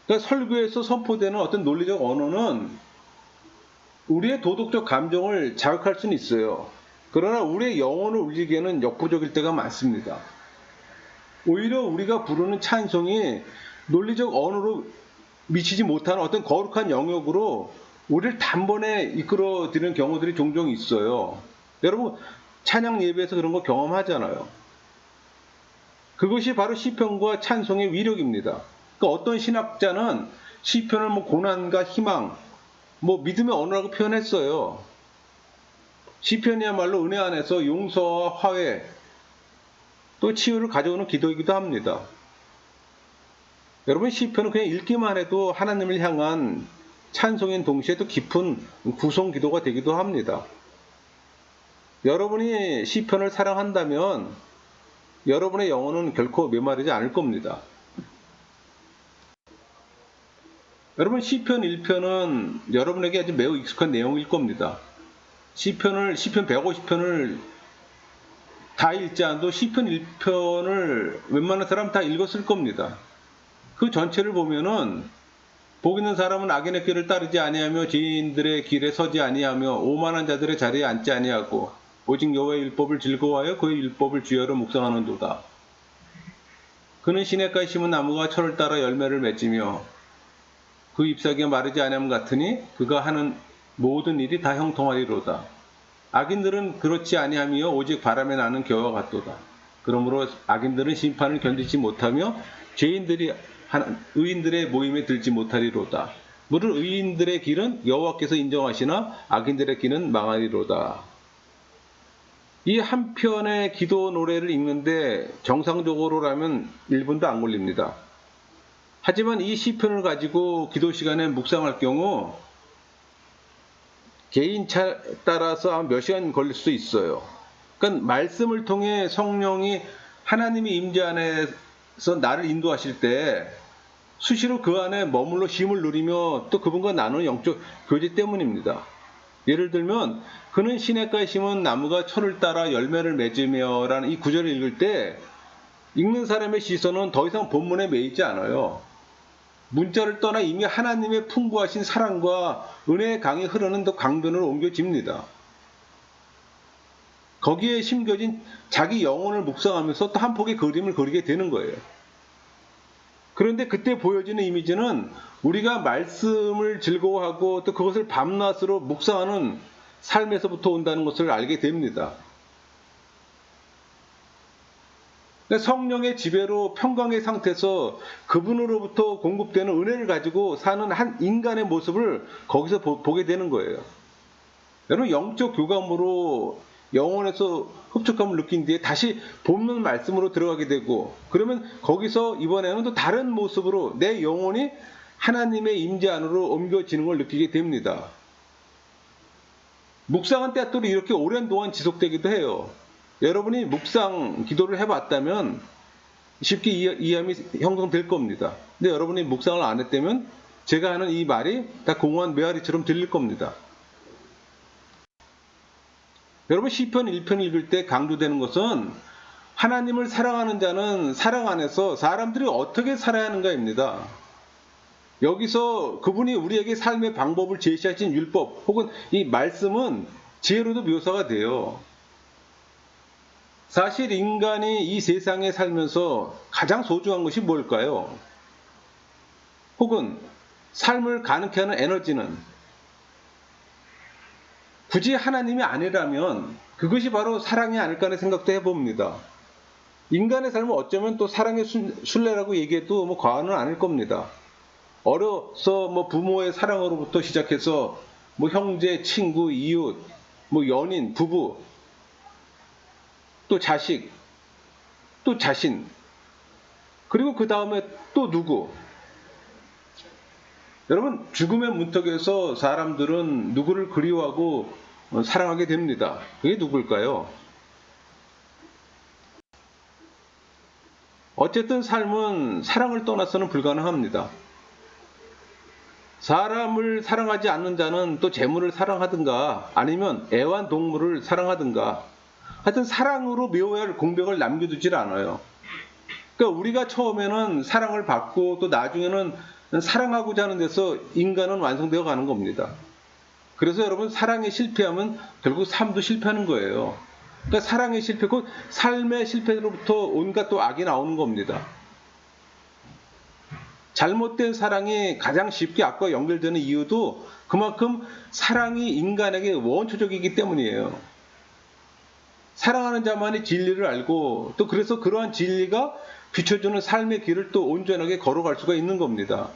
그러니까 설교에서 선포되는 어떤 논리적 언어는 우리의 도덕적 감정을 자극할 수는 있어요. 그러나 우리의 영혼을 울리기에는 역부족일 때가 많습니다. 오히려 우리가 부르는 찬송이 논리적 언어로 미치지 못하는 어떤 거룩한 영역으로 우리를 단번에 이끌어드리는 경우들이 종종 있어요. 여러분, 찬양 예배에서 그런 거 경험하잖아요. 그것이 바로 시편과 찬송의 위력입니다. 그러니까 어떤 신학자는 시편을 고난과 희망, 믿음의 언어라고 표현했어요. 시편이야말로 은혜 안에서 용서와 화해, 또 치유를 가져오는 기도이기도 합니다. 여러분, 시편은 그냥 읽기만 해도 하나님을 향한 찬송인 동시에 또 깊은 구송 기도가 되기도 합니다. 여러분이 시편을 사랑한다면 여러분의 영혼은 결코 메마르지 않을 겁니다. 여러분, 시편 1편은 여러분에게 아주 매우 익숙한 내용일 겁니다. 시편 150편을 다 읽지 않아도 시편 1편을 웬만한 사람 다 읽었을 겁니다. 그 전체를 보면은 복 있는 사람은 악인의 길을 따르지 아니하며 죄인들의 길에 서지 아니하며 오만한 자들의 자리에 앉지 아니하고 오직 여호와의 율법을 즐거워하여 그의 율법을 주여로 묵상하는도다. 그는 시냇가에 심은 나무가 철을 따라 열매를 맺으며 그 잎사귀가 마르지 아니함 같으니 그가 하는 모든 일이 다 형통하리로다. 악인들은 그렇지 아니하며 오직 바람에 나는 겨와 같도다. 그러므로 악인들은 심판을 견디지 못하며 죄인들이 의인들의 모임에 들지 못하리로다. 무릇 의인들의 길은 여호와께서 인정하시나 악인들의 길은 망하리로다. 이 한 편의 기도 노래를 읽는데 정상적으로라면 1분도 안 걸립니다. 하지만 이 시편을 가지고 기도 시간에 묵상할 경우 개인차 따라서 몇 시간 걸릴 수도 있어요. 그러니까 말씀을 통해 성령이 하나님의 임재 안에서 나를 인도하실 때 수시로 그 안에 머물러 쉼을 누리며 또 그분과 나누는 영적 교제 때문입니다. 예를 들면 그는 시냇가에 심은 나무가 철을 따라 열매를 맺으며 라는 이 구절을 읽을 때 읽는 사람의 시선은 더 이상 본문에 매이지 않아요. 문자를 떠나 이미 하나님의 풍부하신 사랑과 은혜의 강이 흐르는 더 강변으로 옮겨집니다. 거기에 심겨진 자기 영혼을 묵상하면서 또 한 폭의 그림을 그리게 되는 거예요. 그런데 그때 보여지는 이미지는 우리가 말씀을 즐거워하고 또 그것을 밤낮으로 묵상하는 삶에서부터 온다는 것을 알게 됩니다. 성령의 지배로 평강의 상태에서 그분으로부터 공급되는 은혜를 가지고 사는 한 인간의 모습을 거기서 보게 되는 거예요. 여러분, 영적 교감으로 영혼에서 흡족함을 느낀 뒤에 다시 본문 말씀으로 들어가게 되고, 그러면 거기서 이번에는 또 다른 모습으로 내 영혼이 하나님의 임재 안으로 옮겨지는 걸 느끼게 됩니다. 묵상은 때때로 이렇게 오랜 동안 지속되기도 해요. 여러분이 묵상 기도를 해봤다면 쉽게 이해함이 형성될 겁니다. 근데 여러분이 묵상을 안 했다면 제가 하는 이 말이 다 공허한 메아리처럼 들릴 겁니다. 여러분, 시편 1편 읽을 때 강조되는 것은 하나님을 사랑하는 자는 사랑 안에서 사람들이 어떻게 살아야 하는가입니다. 여기서 그분이 우리에게 삶의 방법을 제시하신 율법 혹은 이 말씀은 지혜로도 묘사가 돼요. 사실 인간이 이 세상에 살면서 가장 소중한 것이 뭘까요? 혹은 삶을 가능케 하는 에너지는 굳이 하나님이 아니라면 그것이 바로 사랑이 아닐까 하는 생각도 해봅니다. 인간의 삶은 어쩌면 또 사랑의 순례라고 얘기해도 과언은 아닐 겁니다. 어려서 부모의 사랑으로부터 시작해서 형제, 친구, 이웃, 연인, 부부, 또 자식, 또 자신, 그리고 그 다음에 또 누구. 여러분, 죽음의 문턱에서 사람들은 누구를 그리워하고 사랑하게 됩니다. 그게 누굴까요? 어쨌든 삶은 사랑을 떠나서는 불가능합니다. 사람을 사랑하지 않는 자는 또 재물을 사랑하든가 아니면 애완동물을 사랑하든가 하여튼 사랑으로 메워야 할 공백을 남겨두질 않아요. 그러니까 우리가 처음에는 사랑을 받고 또 나중에는 사랑하고자 하는 데서 인간은 완성되어 가는 겁니다. 그래서 여러분, 사랑에 실패하면 결국 삶도 실패하는 거예요. 그러니까 사랑의 실패, 곧 삶의 실패로부터 온갖 또 악이 나오는 겁니다. 잘못된 사랑이 가장 쉽게 악과 연결되는 이유도 그만큼 사랑이 인간에게 원초적이기 때문이에요. 사랑하는 자만이 진리를 알고 또 그래서 그러한 진리가 비춰주는 삶의 길을 또 온전하게 걸어갈 수가 있는 겁니다.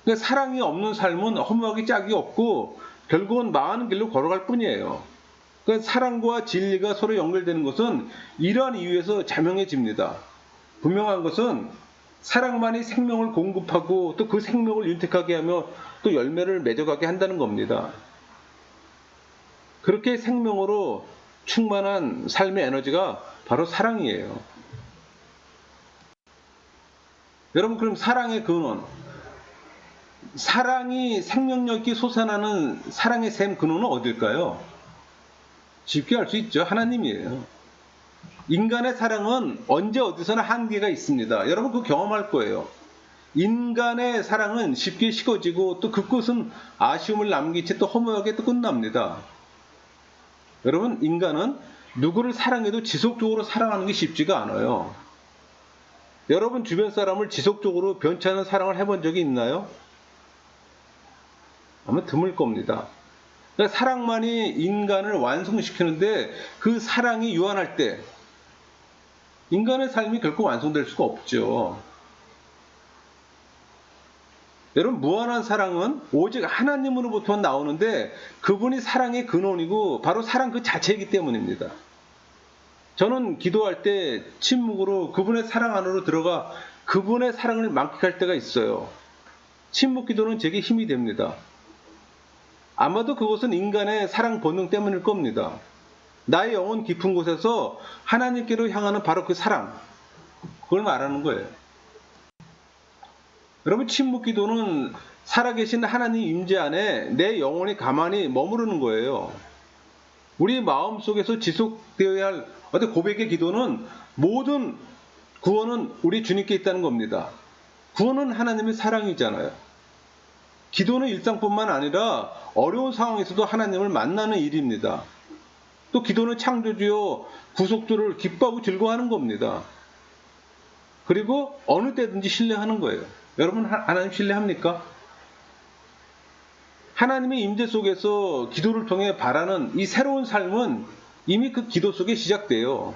그러니까 사랑이 없는 삶은 허무하기 짝이 없고 결국은 망하는 길로 걸어갈 뿐이에요. 그러니까 사랑과 진리가 서로 연결되는 것은 이러한 이유에서 자명해집니다. 분명한 것은 사랑만이 생명을 공급하고 또 그 생명을 윤택하게 하며 또 열매를 맺어가게 한다는 겁니다. 그렇게 생명으로 충만한 삶의 에너지가 바로 사랑이에요. 여러분, 그럼 사랑의 근원, 사랑이 생명력이 솟아나는 사랑의 샘 근원은 어딜까요? 쉽게 알 수 있죠. 하나님이에요. 인간의 사랑은 언제 어디서나 한계가 있습니다. 여러분, 그거 경험할 거예요. 인간의 사랑은 쉽게 식어지고 또 그 끝은 아쉬움을 남긴 채 또 허무하게 또 끝납니다. 여러분, 인간은 누구를 사랑해도 지속적으로 사랑하는 게 쉽지가 않아요. 여러분 주변 사람을 지속적으로 변치 않은 사랑을 해본 적이 있나요? 아마 드물 겁니다. 그러니까 사랑만이 인간을 완성시키는데 그 사랑이 유한할 때 인간의 삶이 결코 완성될 수가 없죠. 여러분, 무한한 사랑은 오직 하나님으로부터 나오는데 그분이 사랑의 근원이고 바로 사랑 그 자체이기 때문입니다. 저는 기도할 때 침묵으로 그분의 사랑 안으로 들어가 그분의 사랑을 만끽할 때가 있어요. 침묵 기도는 제게 힘이 됩니다. 아마도 그것은 인간의 사랑 본능 때문일 겁니다. 나의 영혼 깊은 곳에서 하나님께로 향하는 바로 그 사랑, 그걸 말하는 거예요. 여러분, 침묵 기도는 살아계신 하나님 임재 안에 내 영혼이 가만히 머무르는 거예요. 우리 마음속에서 지속되어야 할 어떤 고백의 기도는 모든 구원은 우리 주님께 있다는 겁니다. 구원은 하나님의 사랑이잖아요. 기도는 일상뿐만 아니라 어려운 상황에서도 하나님을 만나는 일입니다. 또 기도는 창조주요 구속주를 기뻐하고 즐거워하는 겁니다. 그리고 어느 때든지 신뢰하는 거예요. 여러분 하나님 신뢰합니까? 하나님의 임재 속에서 기도를 통해 바라는 이 새로운 삶은 이미 그 기도 속에 시작돼요.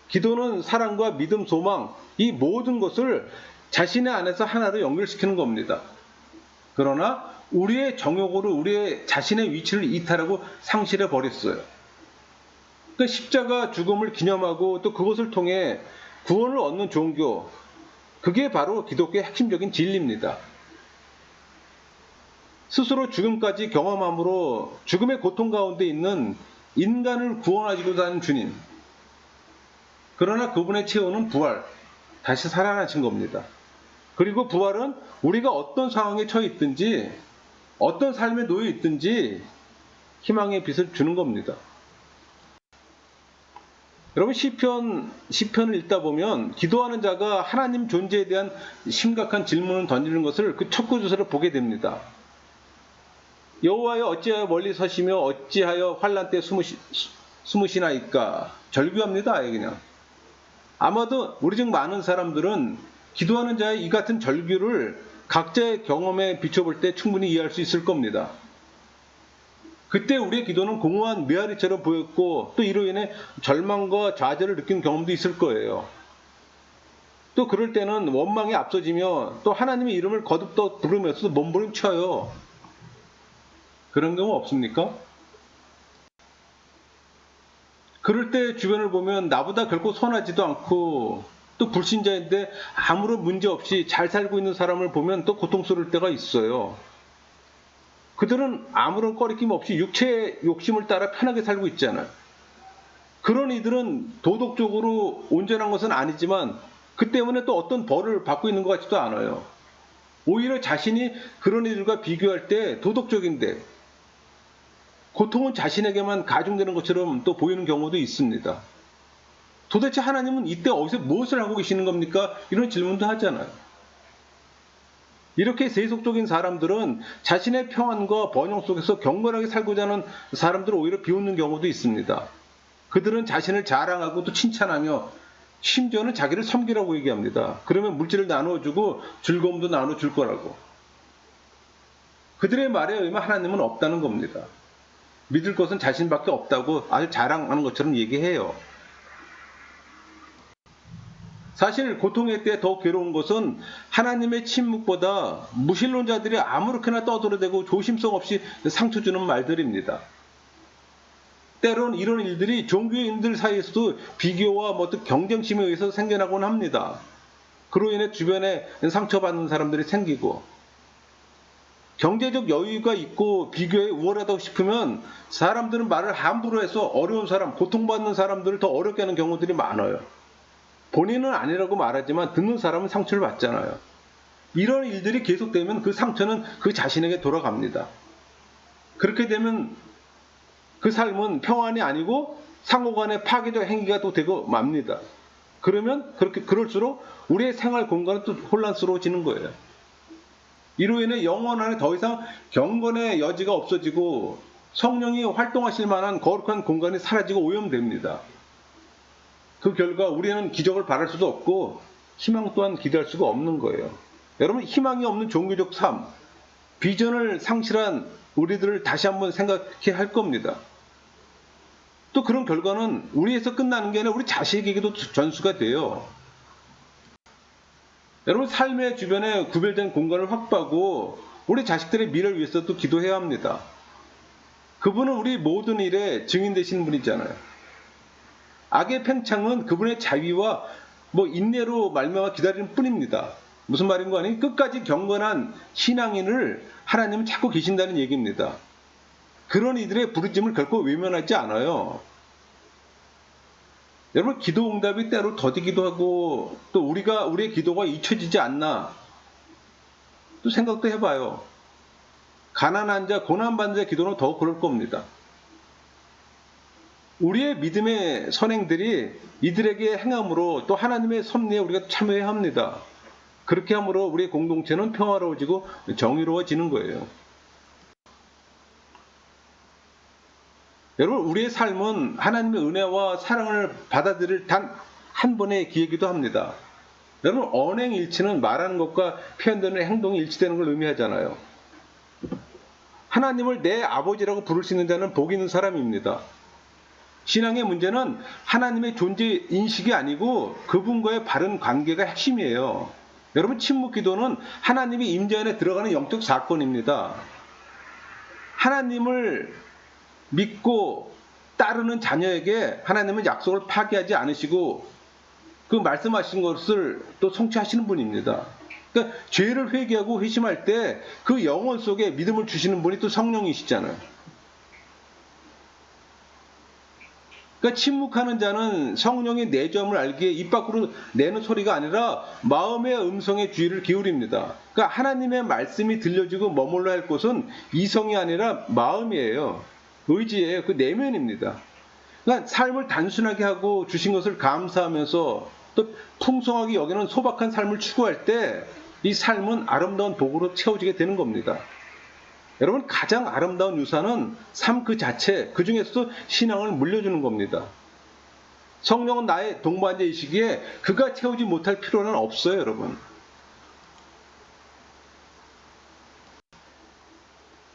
기도는 사랑과 믿음, 소망, 이 모든 것을 자신의 안에서 하나로 연결시키는 겁니다. 그러나 우리의 정욕으로 우리의 자신의 위치를 이탈하고 상실해 버렸어요. 그러니까 십자가 죽음을 기념하고 또 그것을 통해 구원을 얻는 종교, 그게 바로 기독교의 핵심적인 진리입니다. 스스로 죽음까지 경험함으로 죽음의 고통 가운데 있는 인간을 구원하시고자 하는 주님. 그러나 그분의 최후는 부활, 다시 살아나신 겁니다. 그리고 부활은 우리가 어떤 상황에 처해 있든지 어떤 삶에 놓여 있든지 희망의 빛을 주는 겁니다. 여러분 시편을 읽다 보면 기도하는 자가 하나님 존재에 대한 심각한 질문을 던지는 것을 그 첫 구절에서 보게 됩니다. 여호와여 어찌하여 멀리 서시며 어찌하여 환난 때 숨으시나이까. 절규합니다. 아예 그냥. 아마도 우리 중 많은 사람들은 기도하는 자의 이 같은 절규를 각자의 경험에 비춰볼 때 충분히 이해할 수 있을 겁니다. 그때 우리의 기도는 공허한 메아리처럼 보였고 또 이로 인해 절망과 좌절을 느낀 경험도 있을 거예요. 또 그럴 때는 원망이 앞서지며 또 하나님의 이름을 거듭 부르면서도 몸부림쳐요. 그런 경우 없습니까? 그럴 때 주변을 보면 나보다 결코 선하지도 않고 또 불신자인데 아무런 문제 없이 잘 살고 있는 사람을 보면 또 고통스러울 때가 있어요. 그들은 아무런 꺼리낌 없이 육체의 욕심을 따라 편하게 살고 있잖아요. 그런 이들은 도덕적으로 온전한 것은 아니지만 그 때문에 또 어떤 벌을 받고 있는 것 같지도 않아요. 오히려 자신이 그런 이들과 비교할 때 도덕적인데 고통은 자신에게만 가중되는 것처럼 또 보이는 경우도 있습니다. 도대체 하나님은 이때 어디서 무엇을 하고 계시는 겁니까? 이런 질문도 하잖아요. 이렇게 세속적인 사람들은 자신의 평안과 번영 속에서 경건하게 살고자 하는 사람들을 오히려 비웃는 경우도 있습니다. 그들은 자신을 자랑하고 또 칭찬하며 심지어는 자기를 섬기라고 얘기합니다. 그러면 물질을 나누어주고 즐거움도 나눠줄 거라고. 그들의 말에 의하면 하나님은 없다는 겁니다. 믿을 것은 자신밖에 없다고 아주 자랑하는 것처럼 얘기해요. 사실 고통의 때 더 괴로운 것은 하나님의 침묵보다 무신론자들이 아무렇게나 떠들어대고 조심성 없이 상처 주는 말들입니다. 때론 이런 일들이 종교인들 사이에서도 비교와 어떤 경쟁심에 의해서 생겨나곤 합니다. 그로 인해 주변에 상처받는 사람들이 생기고 경제적 여유가 있고 비교에 우월하다고 싶으면 사람들은 말을 함부로 해서 어려운 사람, 고통받는 사람들을 더 어렵게 하는 경우들이 많아요. 본인은 아니라고 말하지만 듣는 사람은 상처를 받잖아요. 이런 일들이 계속되면 그 상처는 그 자신에게 돌아갑니다. 그렇게 되면 그 삶은 평안이 아니고 상호간의 파괴적 행위가 또 되고 맙니다. 그럴수록 우리의 생활 공간은 또 혼란스러워지는 거예요. 이로 인해 영혼 안에 더 이상 경건의 여지가 없어지고 성령이 활동하실 만한 거룩한 공간이 사라지고 오염됩니다. 그 결과 우리는 기적을 바랄 수도 없고 희망 또한 기대할 수가 없는 거예요. 여러분, 희망이 없는 종교적 삶, 비전을 상실한 우리들을 다시 한번 생각해야 할 겁니다. 또 그런 결과는 우리에서 끝나는 게 아니라 우리 자식에게도 전수가 돼요. 여러분, 삶의 주변에 구별된 공간을 확보하고 우리 자식들의 미래를 위해서도 기도해야 합니다. 그분은 우리 모든 일에 증인 되시는 분이잖아요. 악의 팽창은 그분의 자비와 인내로 말미암아 기다리는 뿐입니다. 무슨 말인가 하니 끝까지 경건한 신앙인을 하나님은 찾고 계신다는 얘기입니다. 그런 이들의 부르짐을 결코 외면하지 않아요. 여러분, 기도 응답이 때로 더디기도 하고 또 우리의 기도가 잊혀지지 않나 또 생각도 해봐요. 가난한 자, 고난받는 자의 기도는 더 그럴 겁니다. 우리의 믿음의 선행들이 이들에게 행함으로 또 하나님의 섭리에 우리가 참여해야 합니다. 그렇게 함으로 우리의 공동체는 평화로워지고 정의로워지는 거예요. 여러분, 우리의 삶은 하나님의 은혜와 사랑을 받아들일 단 한 번의 기회이기도 합니다. 여러분, 언행일치는 말하는 것과 표현되는 행동이 일치되는 걸 의미하잖아요. 하나님을 내 아버지라고 부를 수 있는 자는 복 있는 사람입니다. 신앙의 문제는 하나님의 존재 인식이 아니고 그분과의 바른 관계가 핵심이에요. 여러분, 침묵 기도는 하나님이 임재 안에 들어가는 영적 사건입니다. 하나님을 믿고 따르는 자녀에게 하나님은 약속을 파기하지 않으시고 그 말씀하신 것을 또 성취하시는 분입니다. 그러니까 죄를 회개하고 회심할 때 그 영혼 속에 믿음을 주시는 분이 또 성령이시잖아요. 그러니까 침묵하는 자는 성령의 내점을 알기에 입 밖으로 내는 소리가 아니라 마음의 음성에 주의를 기울입니다. 그러니까 하나님의 말씀이 들려지고 머물러 할 곳은 이성이 아니라 마음이에요. 의지예요. 그 내면입니다. 그러니까 삶을 단순하게 하고 주신 것을 감사하면서 또 풍성하게 여기는 소박한 삶을 추구할 때 이 삶은 아름다운 복으로 채워지게 되는 겁니다. 여러분, 가장 아름다운 유산은 삶 그 자체, 그 중에서도 신앙을 물려주는 겁니다. 성령은 나의 동반자이시기에 그가 채우지 못할 필요는 없어요, 여러분.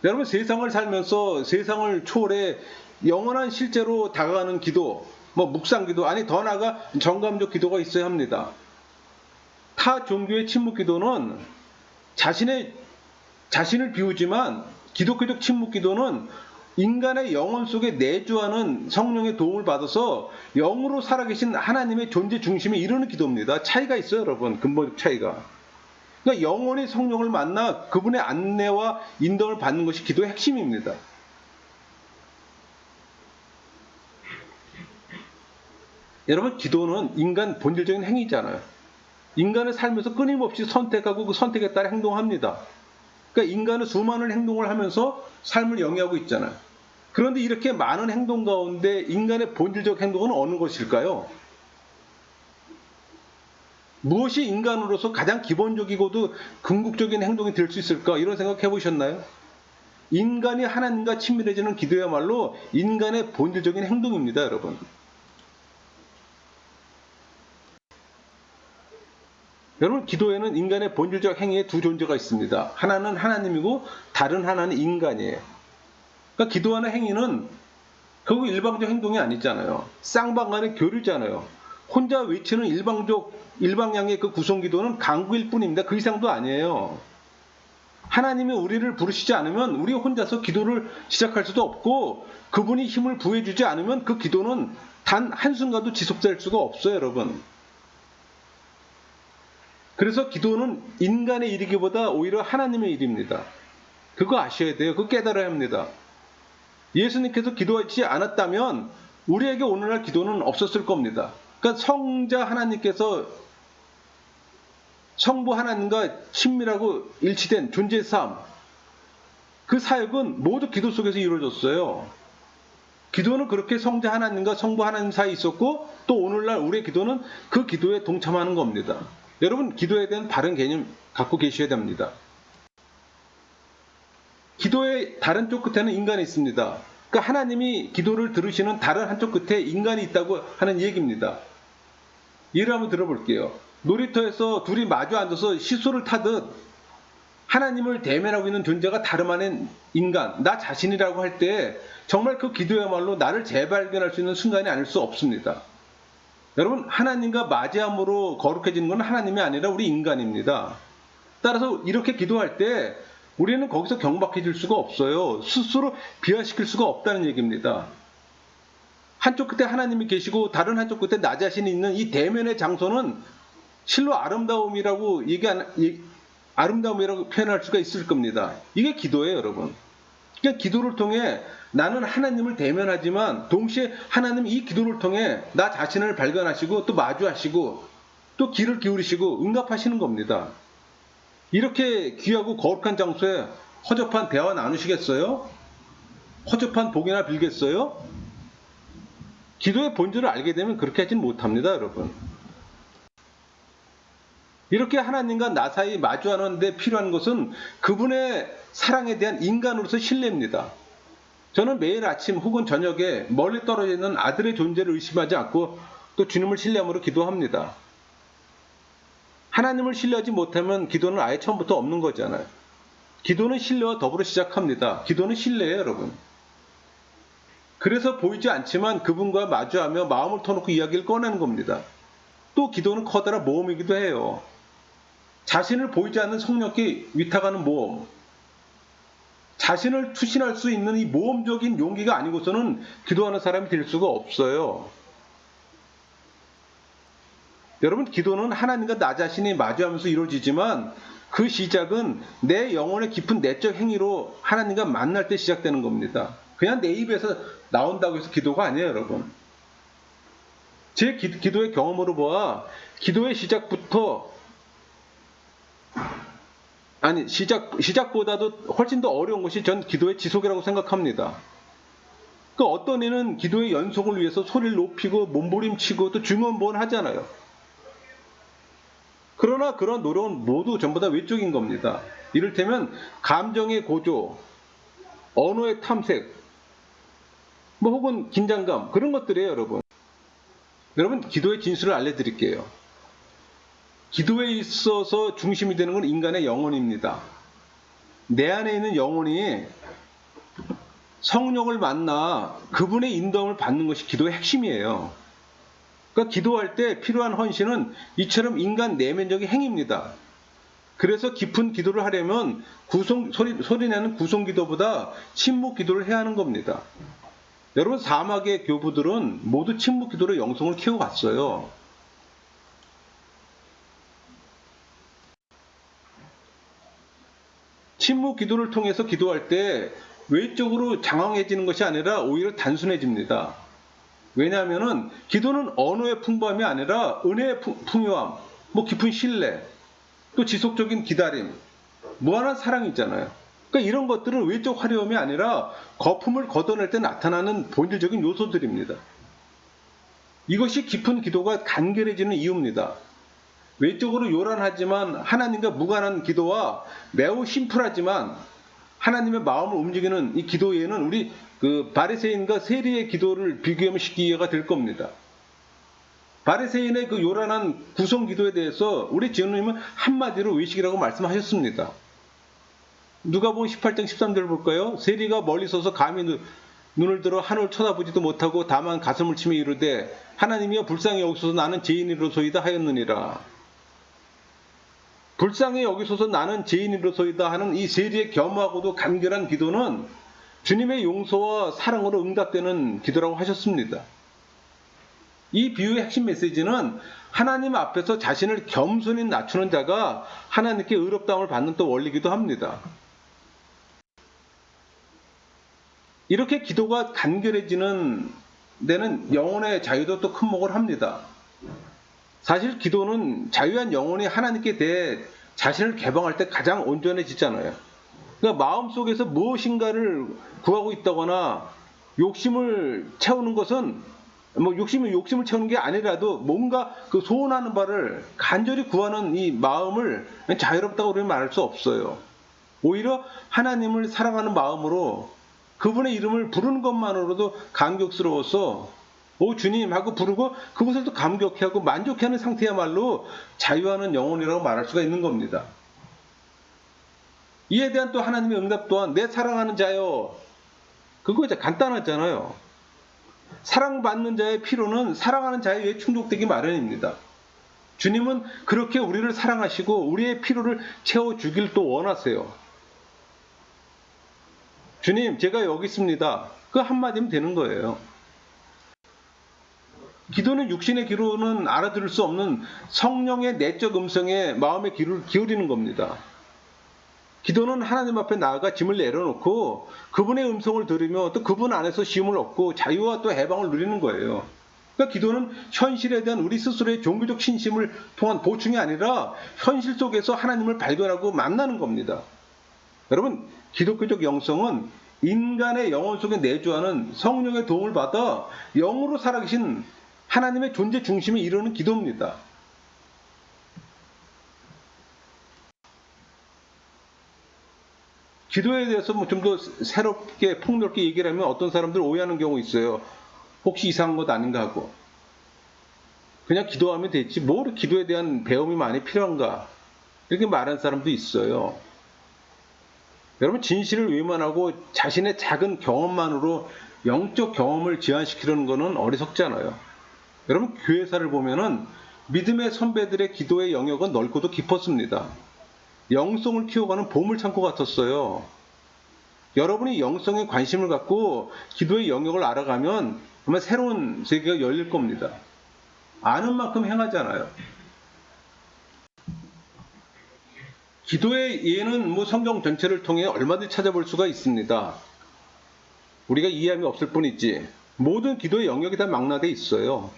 여러분, 세상을 살면서 세상을 초월해 영원한 실제로 다가가는 기도, 묵상 기도, 아니 더 나아가 정감적 기도가 있어야 합니다. 타 종교의 침묵 기도는 자신을 비우지만 기독교적 침묵 기도는 인간의 영혼 속에 내주하는 성령의 도움을 받아서 영으로 살아계신 하나님의 존재 중심에 이르는 기도입니다. 차이가 있어요, 여러분. 근본적 차이가. 그러니까 영혼이 성령을 만나 그분의 안내와 인도를 받는 것이 기도의 핵심입니다. 여러분, 기도는 인간 본질적인 행위잖아요. 인간의 삶에서 끊임없이 선택하고 그 선택에 따라 행동합니다. 그러니까 인간은 수많은 행동을 하면서 삶을 영위하고 있잖아요. 그런데 이렇게 많은 행동 가운데 인간의 본질적 행동은 어느 것일까요? 무엇이 인간으로서 가장 기본적이고도 궁극적인 행동이 될 수 있을까? 이런 생각 해보셨나요? 인간이 하나님과 친밀해지는 기도야말로 인간의 본질적인 행동입니다, 여러분. 여러분, 기도에는 인간의 본질적 행위에 두 존재가 있습니다. 하나는 하나님이고 다른 하나는 인간이에요. 그러니까 기도하는 행위는 결국 일방적 행동이 아니잖아요. 쌍방간의 교류잖아요. 혼자 외치는 일방향의 그 구성기도는 강구일 뿐입니다. 그 이상도 아니에요. 하나님이 우리를 부르시지 않으면 우리 혼자서 기도를 시작할 수도 없고 그분이 힘을 부여주지 않으면 그 기도는 단 한순간도 지속될 수가 없어요, 여러분. 그래서 기도는 인간의 일이기보다 오히려 하나님의 일입니다. 그거 아셔야 돼요. 그거 깨달아야 합니다. 예수님께서 기도하지 않았다면 우리에게 오늘날 기도는 없었을 겁니다. 그러니까 성자 하나님께서 성부 하나님과 친밀하고 일치된 존재의 삶, 그 사역은 모두 기도 속에서 이루어졌어요. 기도는 그렇게 성자 하나님과 성부 하나님 사이에 있었고 또 오늘날 우리의 기도는 그 기도에 동참하는 겁니다. 여러분, 기도에 대한 바른 개념 갖고 계셔야 됩니다. 기도의 다른 쪽 끝에는 인간이 있습니다. 그러니까 하나님이 기도를 들으시는 다른 한쪽 끝에 인간이 있다고 하는 얘기입니다. 예를 한번 들어볼게요. 놀이터에서 둘이 마주 앉아서 시소를 타듯 하나님을 대면하고 있는 존재가 다름 아닌 인간, 나 자신이라고 할 때 정말 그 기도야말로 나를 재발견할 수 있는 순간이 아닐 수 없습니다. 여러분, 하나님과 맞이함으로 거룩해지는 건 하나님이 아니라 우리 인간입니다. 따라서 이렇게 기도할 때 우리는 거기서 경박해질 수가 없어요. 스스로 비화시킬 수가 없다는 얘기입니다. 한쪽 끝에 하나님이 계시고 다른 한쪽 끝에 나 자신이 있는 이 대면의 장소는 실로 아름다움이라고 표현할 수가 있을 겁니다. 이게 기도예요, 여러분. 그러니까 기도를 통해 나는 하나님을 대면하지만 동시에 하나님이 이 기도를 통해 나 자신을 발견하시고 또 마주하시고 또 귀를 기울이시고 응답하시는 겁니다. 이렇게 귀하고 거룩한 장소에 허접한 대화 나누시겠어요? 허접한 복이나 빌겠어요? 기도의 본질을 알게 되면 그렇게 하진 못합니다, 여러분. 이렇게 하나님과 나 사이 마주하는 데 필요한 것은 그분의 사랑에 대한 인간으로서 신뢰입니다. 저는 매일 아침 혹은 저녁에 멀리 떨어져 있는 아들의 존재를 의심하지 않고 또 주님을 신뢰함으로 기도합니다. 하나님을 신뢰하지 못하면 기도는 아예 처음부터 없는 거잖아요. 기도는 신뢰와 더불어 시작합니다. 기도는 신뢰예요, 여러분. 그래서 보이지 않지만 그분과 마주하며 마음을 터놓고 이야기를 꺼내는 겁니다. 또 기도는 커다란 모험이기도 해요. 자신을 보이지 않는 성령께 위탁하는 모험. 자신을 투신할 수 있는 이 모험적인 용기가 아니고서는 기도하는 사람이 될 수가 없어요. 여러분, 기도는 하나님과 나 자신이 마주하면서 이루어지지만 그 시작은 내 영혼의 깊은 내적 행위로 하나님과 만날 때 시작되는 겁니다. 그냥 내 입에서 나온다고 해서 기도가 아니에요, 여러분. 제 기도의 경험으로 보아 기도의 시작부터 시작보다도 훨씬 더 어려운 것이 전 기도의 지속이라고 생각합니다. 그 어떤 이는 기도의 연속을 위해서 소리를 높이고 몸부림치고 또 중언부언 하잖아요. 그러나 그런 노력은 모두 전부 다 외적인 겁니다. 이를테면 감정의 고조, 언어의 탐색, 혹은 긴장감, 그런 것들이에요, 여러분. 여러분, 기도의 진술을 알려드릴게요. 기도에 있어서 중심이 되는 건 인간의 영혼입니다. 내 안에 있는 영혼이 성령을 만나 그분의 인도함을 받는 것이 기도의 핵심이에요. 그러니까 기도할 때 필요한 헌신은 이처럼 인간 내면적인 행위입니다. 그래서 깊은 기도를 하려면 소리내는 구성기도보다 침묵기도를 해야 하는 겁니다. 여러분, 사막의 교부들은 모두 침묵기도로 영성을 키워갔어요. 침묵기도를 통해서 기도할 때 외적으로 장황해지는 것이 아니라 오히려 단순해집니다. 왜냐하면 기도는 언어의 풍부함이 아니라 은혜의 풍요함, 깊은 신뢰, 또 지속적인 기다림, 무한한 사랑이잖아요. 그러니까 이런 것들은 외적 화려함이 아니라 거품을 걷어낼 때 나타나는 본질적인 요소들입니다. 이것이 깊은 기도가 간결해지는 이유입니다. 외적으로 요란하지만 하나님과 무관한 기도와 매우 심플하지만 하나님의 마음을 움직이는 이 기도에는 우리 바리새인과 세리의 기도를 비교하면 쉽게 이해가 될 겁니다. 바리새인의 그 요란한 구성 기도에 대해서 우리 지은님은 한마디로 외식이라고 말씀하셨습니다. 누가복음 18장 13절을 볼까요? 세리가 멀리 서서 감히 눈을 들어 하늘을 쳐다보지도 못하고 다만 가슴을 치며 이르되 하나님이여 불쌍히 여기소서 나는 죄인이로소이다 하였느니라. 불쌍히 여기소서 나는 죄인이로소이다 하는 이 세리의 겸허하고도 간결한 기도는 주님의 용서와 사랑으로 응답되는 기도라고 하셨습니다. 이 비유의 핵심 메시지는 하나님 앞에서 자신을 겸손히 낮추는 자가 하나님께 의롭다함을 받는 또 원리이기도 합니다. 이렇게 기도가 간결해지는 데는 영혼의 자유도 또 큰 몫을 합니다. 사실 기도는 자유한 영혼이 하나님께 대해 자신을 개방할 때 가장 온전해지잖아요. 그러니까 마음속에서 무엇인가를 구하고 있다거나 욕심을 채우는 것은 욕심을 채우는 게 아니라도 뭔가 그 소원하는 바를 간절히 구하는 이 마음을 자유롭다고 우리는 말할 수 없어요. 오히려 하나님을 사랑하는 마음으로 그분의 이름을 부르는 것만으로도 감격스러워서 오 주님 하고 부르고 그것을 또 감격해하고 만족해하는 상태야말로 자유하는 영혼이라고 말할 수가 있는 겁니다. 이에 대한 또 하나님의 응답 또한 내 사랑하는 자여, 그거 이제 간단하잖아요. 사랑받는 자의 필요는 사랑하는 자에 의해 충족되기 마련입니다. 주님은 그렇게 우리를 사랑하시고 우리의 필요를 채워주길 또 원하세요. 주님, 제가 여기 있습니다. 그 한마디면 되는 거예요. 기도는 육신의 귀로는 알아들을 수 없는 성령의 내적 음성에 마음의 귀를 기울이는 겁니다. 기도는 하나님 앞에 나아가 짐을 내려놓고 그분의 음성을 들으며 또 그분 안에서 쉼을 얻고 자유와 또 해방을 누리는 거예요. 그러니까 기도는 현실에 대한 우리 스스로의 종교적 신심을 통한 보충이 아니라 현실 속에서 하나님을 발견하고 만나는 겁니다. 여러분, 기독교적 영성은 인간의 영혼 속에 내주하는 성령의 도움을 받아 영으로 살아계신 하나님의 존재 중심에 이르는 기도입니다. 기도에 대해서 좀 더 새롭게 폭넓게 얘기를 하면 어떤 사람들 오해하는 경우 있어요. 혹시 이상한 것 아닌가 하고. 그냥 기도하면 되지. 뭘 기도에 대한 배움이 많이 필요한가. 이렇게 말하는 사람도 있어요. 여러분, 진실을 외면하고 자신의 작은 경험만으로 영적 경험을 제한시키려는 것은 어리석잖아요. 여러분, 교회사를 보면은 믿음의 선배들의 기도의 영역은 넓고도 깊었습니다. 영성을 키워가는 보물창고 같았어요. 여러분이 영성에 관심을 갖고 기도의 영역을 알아가면 아마 새로운 세계가 열릴 겁니다. 아는 만큼 행하잖아요. 기도의 예는 성경 전체를 통해 얼마든지 찾아볼 수가 있습니다. 우리가 이해함이 없을 뿐이지 모든 기도의 영역이 다 망라되어 있어요.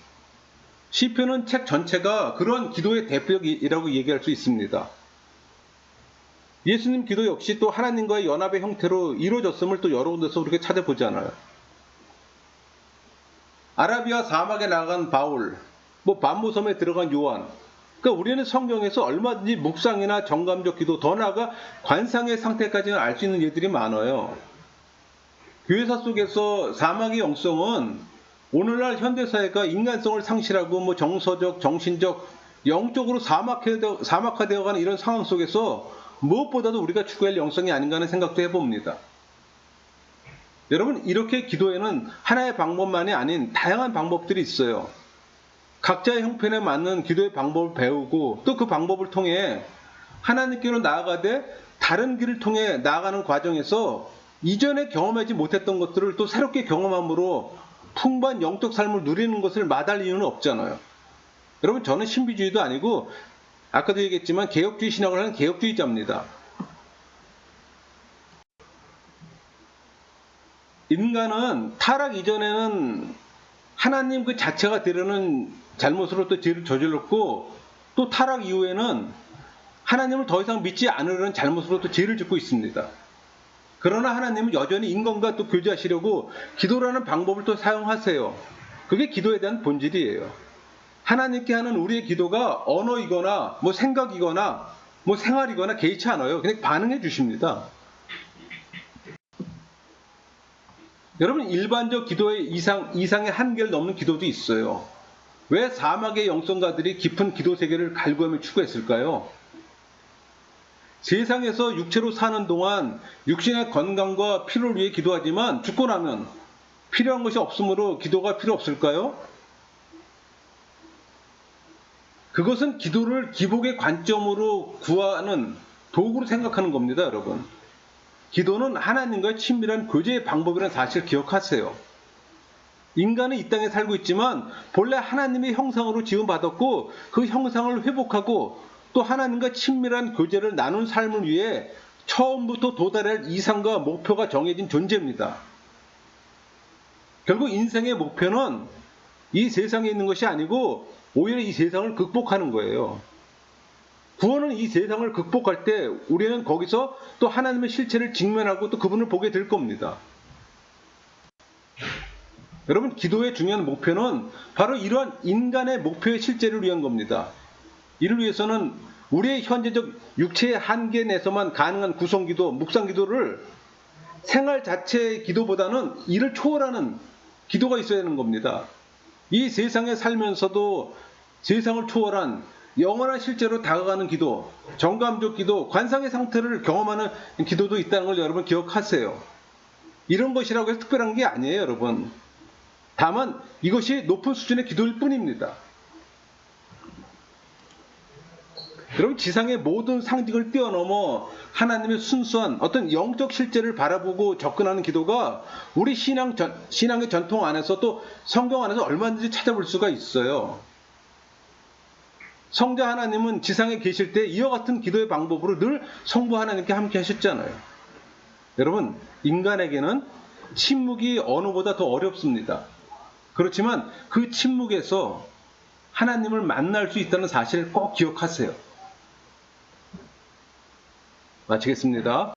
시편은 책 전체가 그런 기도의 대표이라고 얘기할 수 있습니다. 예수님 기도 역시 또 하나님과의 연합의 형태로 이루어졌음을 또 여러 군데서 우리가 찾아보잖아요. 아라비아 사막에 나간 바울, 반모섬에 들어간 요한. 그러니까 우리는 성경에서 얼마든지 묵상이나 정감적 기도, 더 나아가 관상의 상태까지는 알 수 있는 예들이 많아요. 교회사 속에서 사막의 영성은 오늘날 현대사회가 인간성을 상실하고 정서적, 정신적, 영적으로 사막화되어가는 이런 상황 속에서 무엇보다도 우리가 추구할 영성이 아닌가 하는 생각도 해봅니다. 여러분, 이렇게 기도에는 하나의 방법만이 아닌 다양한 방법들이 있어요. 각자의 형편에 맞는 기도의 방법을 배우고 또 그 방법을 통해 하나님께로 나아가되 다른 길을 통해 나아가는 과정에서 이전에 경험하지 못했던 것들을 또 새롭게 경험함으로 풍부한 영적 삶을 누리는 것을 마다할 이유는 없잖아요. 여러분, 저는 신비주의도 아니고 아까도 얘기했지만 개혁주의 신학을 하는 개혁주의자입니다. 인간은 타락 이전에는 하나님 그 자체가 되려는 잘못으로 또 죄를 저질렀고, 또 타락 이후에는 하나님을 더 이상 믿지 않으려는 잘못으로 또 죄를 짓고 있습니다. 그러나 하나님은 여전히 인간과 또 교제하시려고 기도라는 방법을 또 사용하세요. 그게 기도에 대한 본질이에요. 하나님께 하는 우리의 기도가 언어이거나 생각이거나 생활이거나 개의치 않아요. 그냥 반응해 주십니다. 여러분, 일반적 기도의 이상의 한계를 넘는 기도도 있어요. 왜 사막의 영성가들이 깊은 기도 세계를 갈구하며 추구했을까요? 세상에서 육체로 사는 동안 육신의 건강과 필요를 위해 기도하지만 죽고 나면 필요한 것이 없으므로 기도가 필요 없을까요? 그것은 기도를 기복의 관점으로 구하는 도구로 생각하는 겁니다, 여러분. 기도는 하나님과의 친밀한 교제의 방법이라는 사실을 기억하세요. 인간은 이 땅에 살고 있지만 본래 하나님의 형상으로 지음받았고 그 형상을 회복하고 또 하나님과 친밀한 교제를 나눈 삶을 위해 처음부터 도달할 이상과 목표가 정해진 존재입니다. 결국 인생의 목표는 이 세상에 있는 것이 아니고 오히려 이 세상을 극복하는 거예요. 구원은 이 세상을 극복할 때 우리는 거기서 또 하나님의 실체를 직면하고 또 그분을 보게 될 겁니다. 여러분, 기도의 중요한 목표는 바로 이러한 인간의 목표의 실제를 위한 겁니다. 이를 위해서는 우리의 현재적 육체의 한계 내에서만 가능한 구성기도, 묵상기도를 생활 자체의 기도보다는 이를 초월하는 기도가 있어야 하는 겁니다. 이 세상에 살면서도 세상을 초월한 영원한 실제로 다가가는 기도, 정감적 기도, 관상의 상태를 경험하는 기도도 있다는 걸 여러분 기억하세요. 이런 것이라고 해서 특별한 게 아니에요, 여러분. 다만 이것이 높은 수준의 기도일 뿐입니다. 여러분, 지상의 모든 상징을 뛰어넘어 하나님의 순수한 어떤 영적 실제를 바라보고 접근하는 기도가 우리 신앙의 전통 안에서 또 성경 안에서 얼마든지 찾아볼 수가 있어요. 성자 하나님은 지상에 계실 때 이와 같은 기도의 방법으로 늘 성부 하나님께 함께 하셨잖아요. 여러분, 인간에게는 침묵이 언어보다 더 어렵습니다. 그렇지만 그 침묵에서 하나님을 만날 수 있다는 사실을 꼭 기억하세요. 마치겠습니다.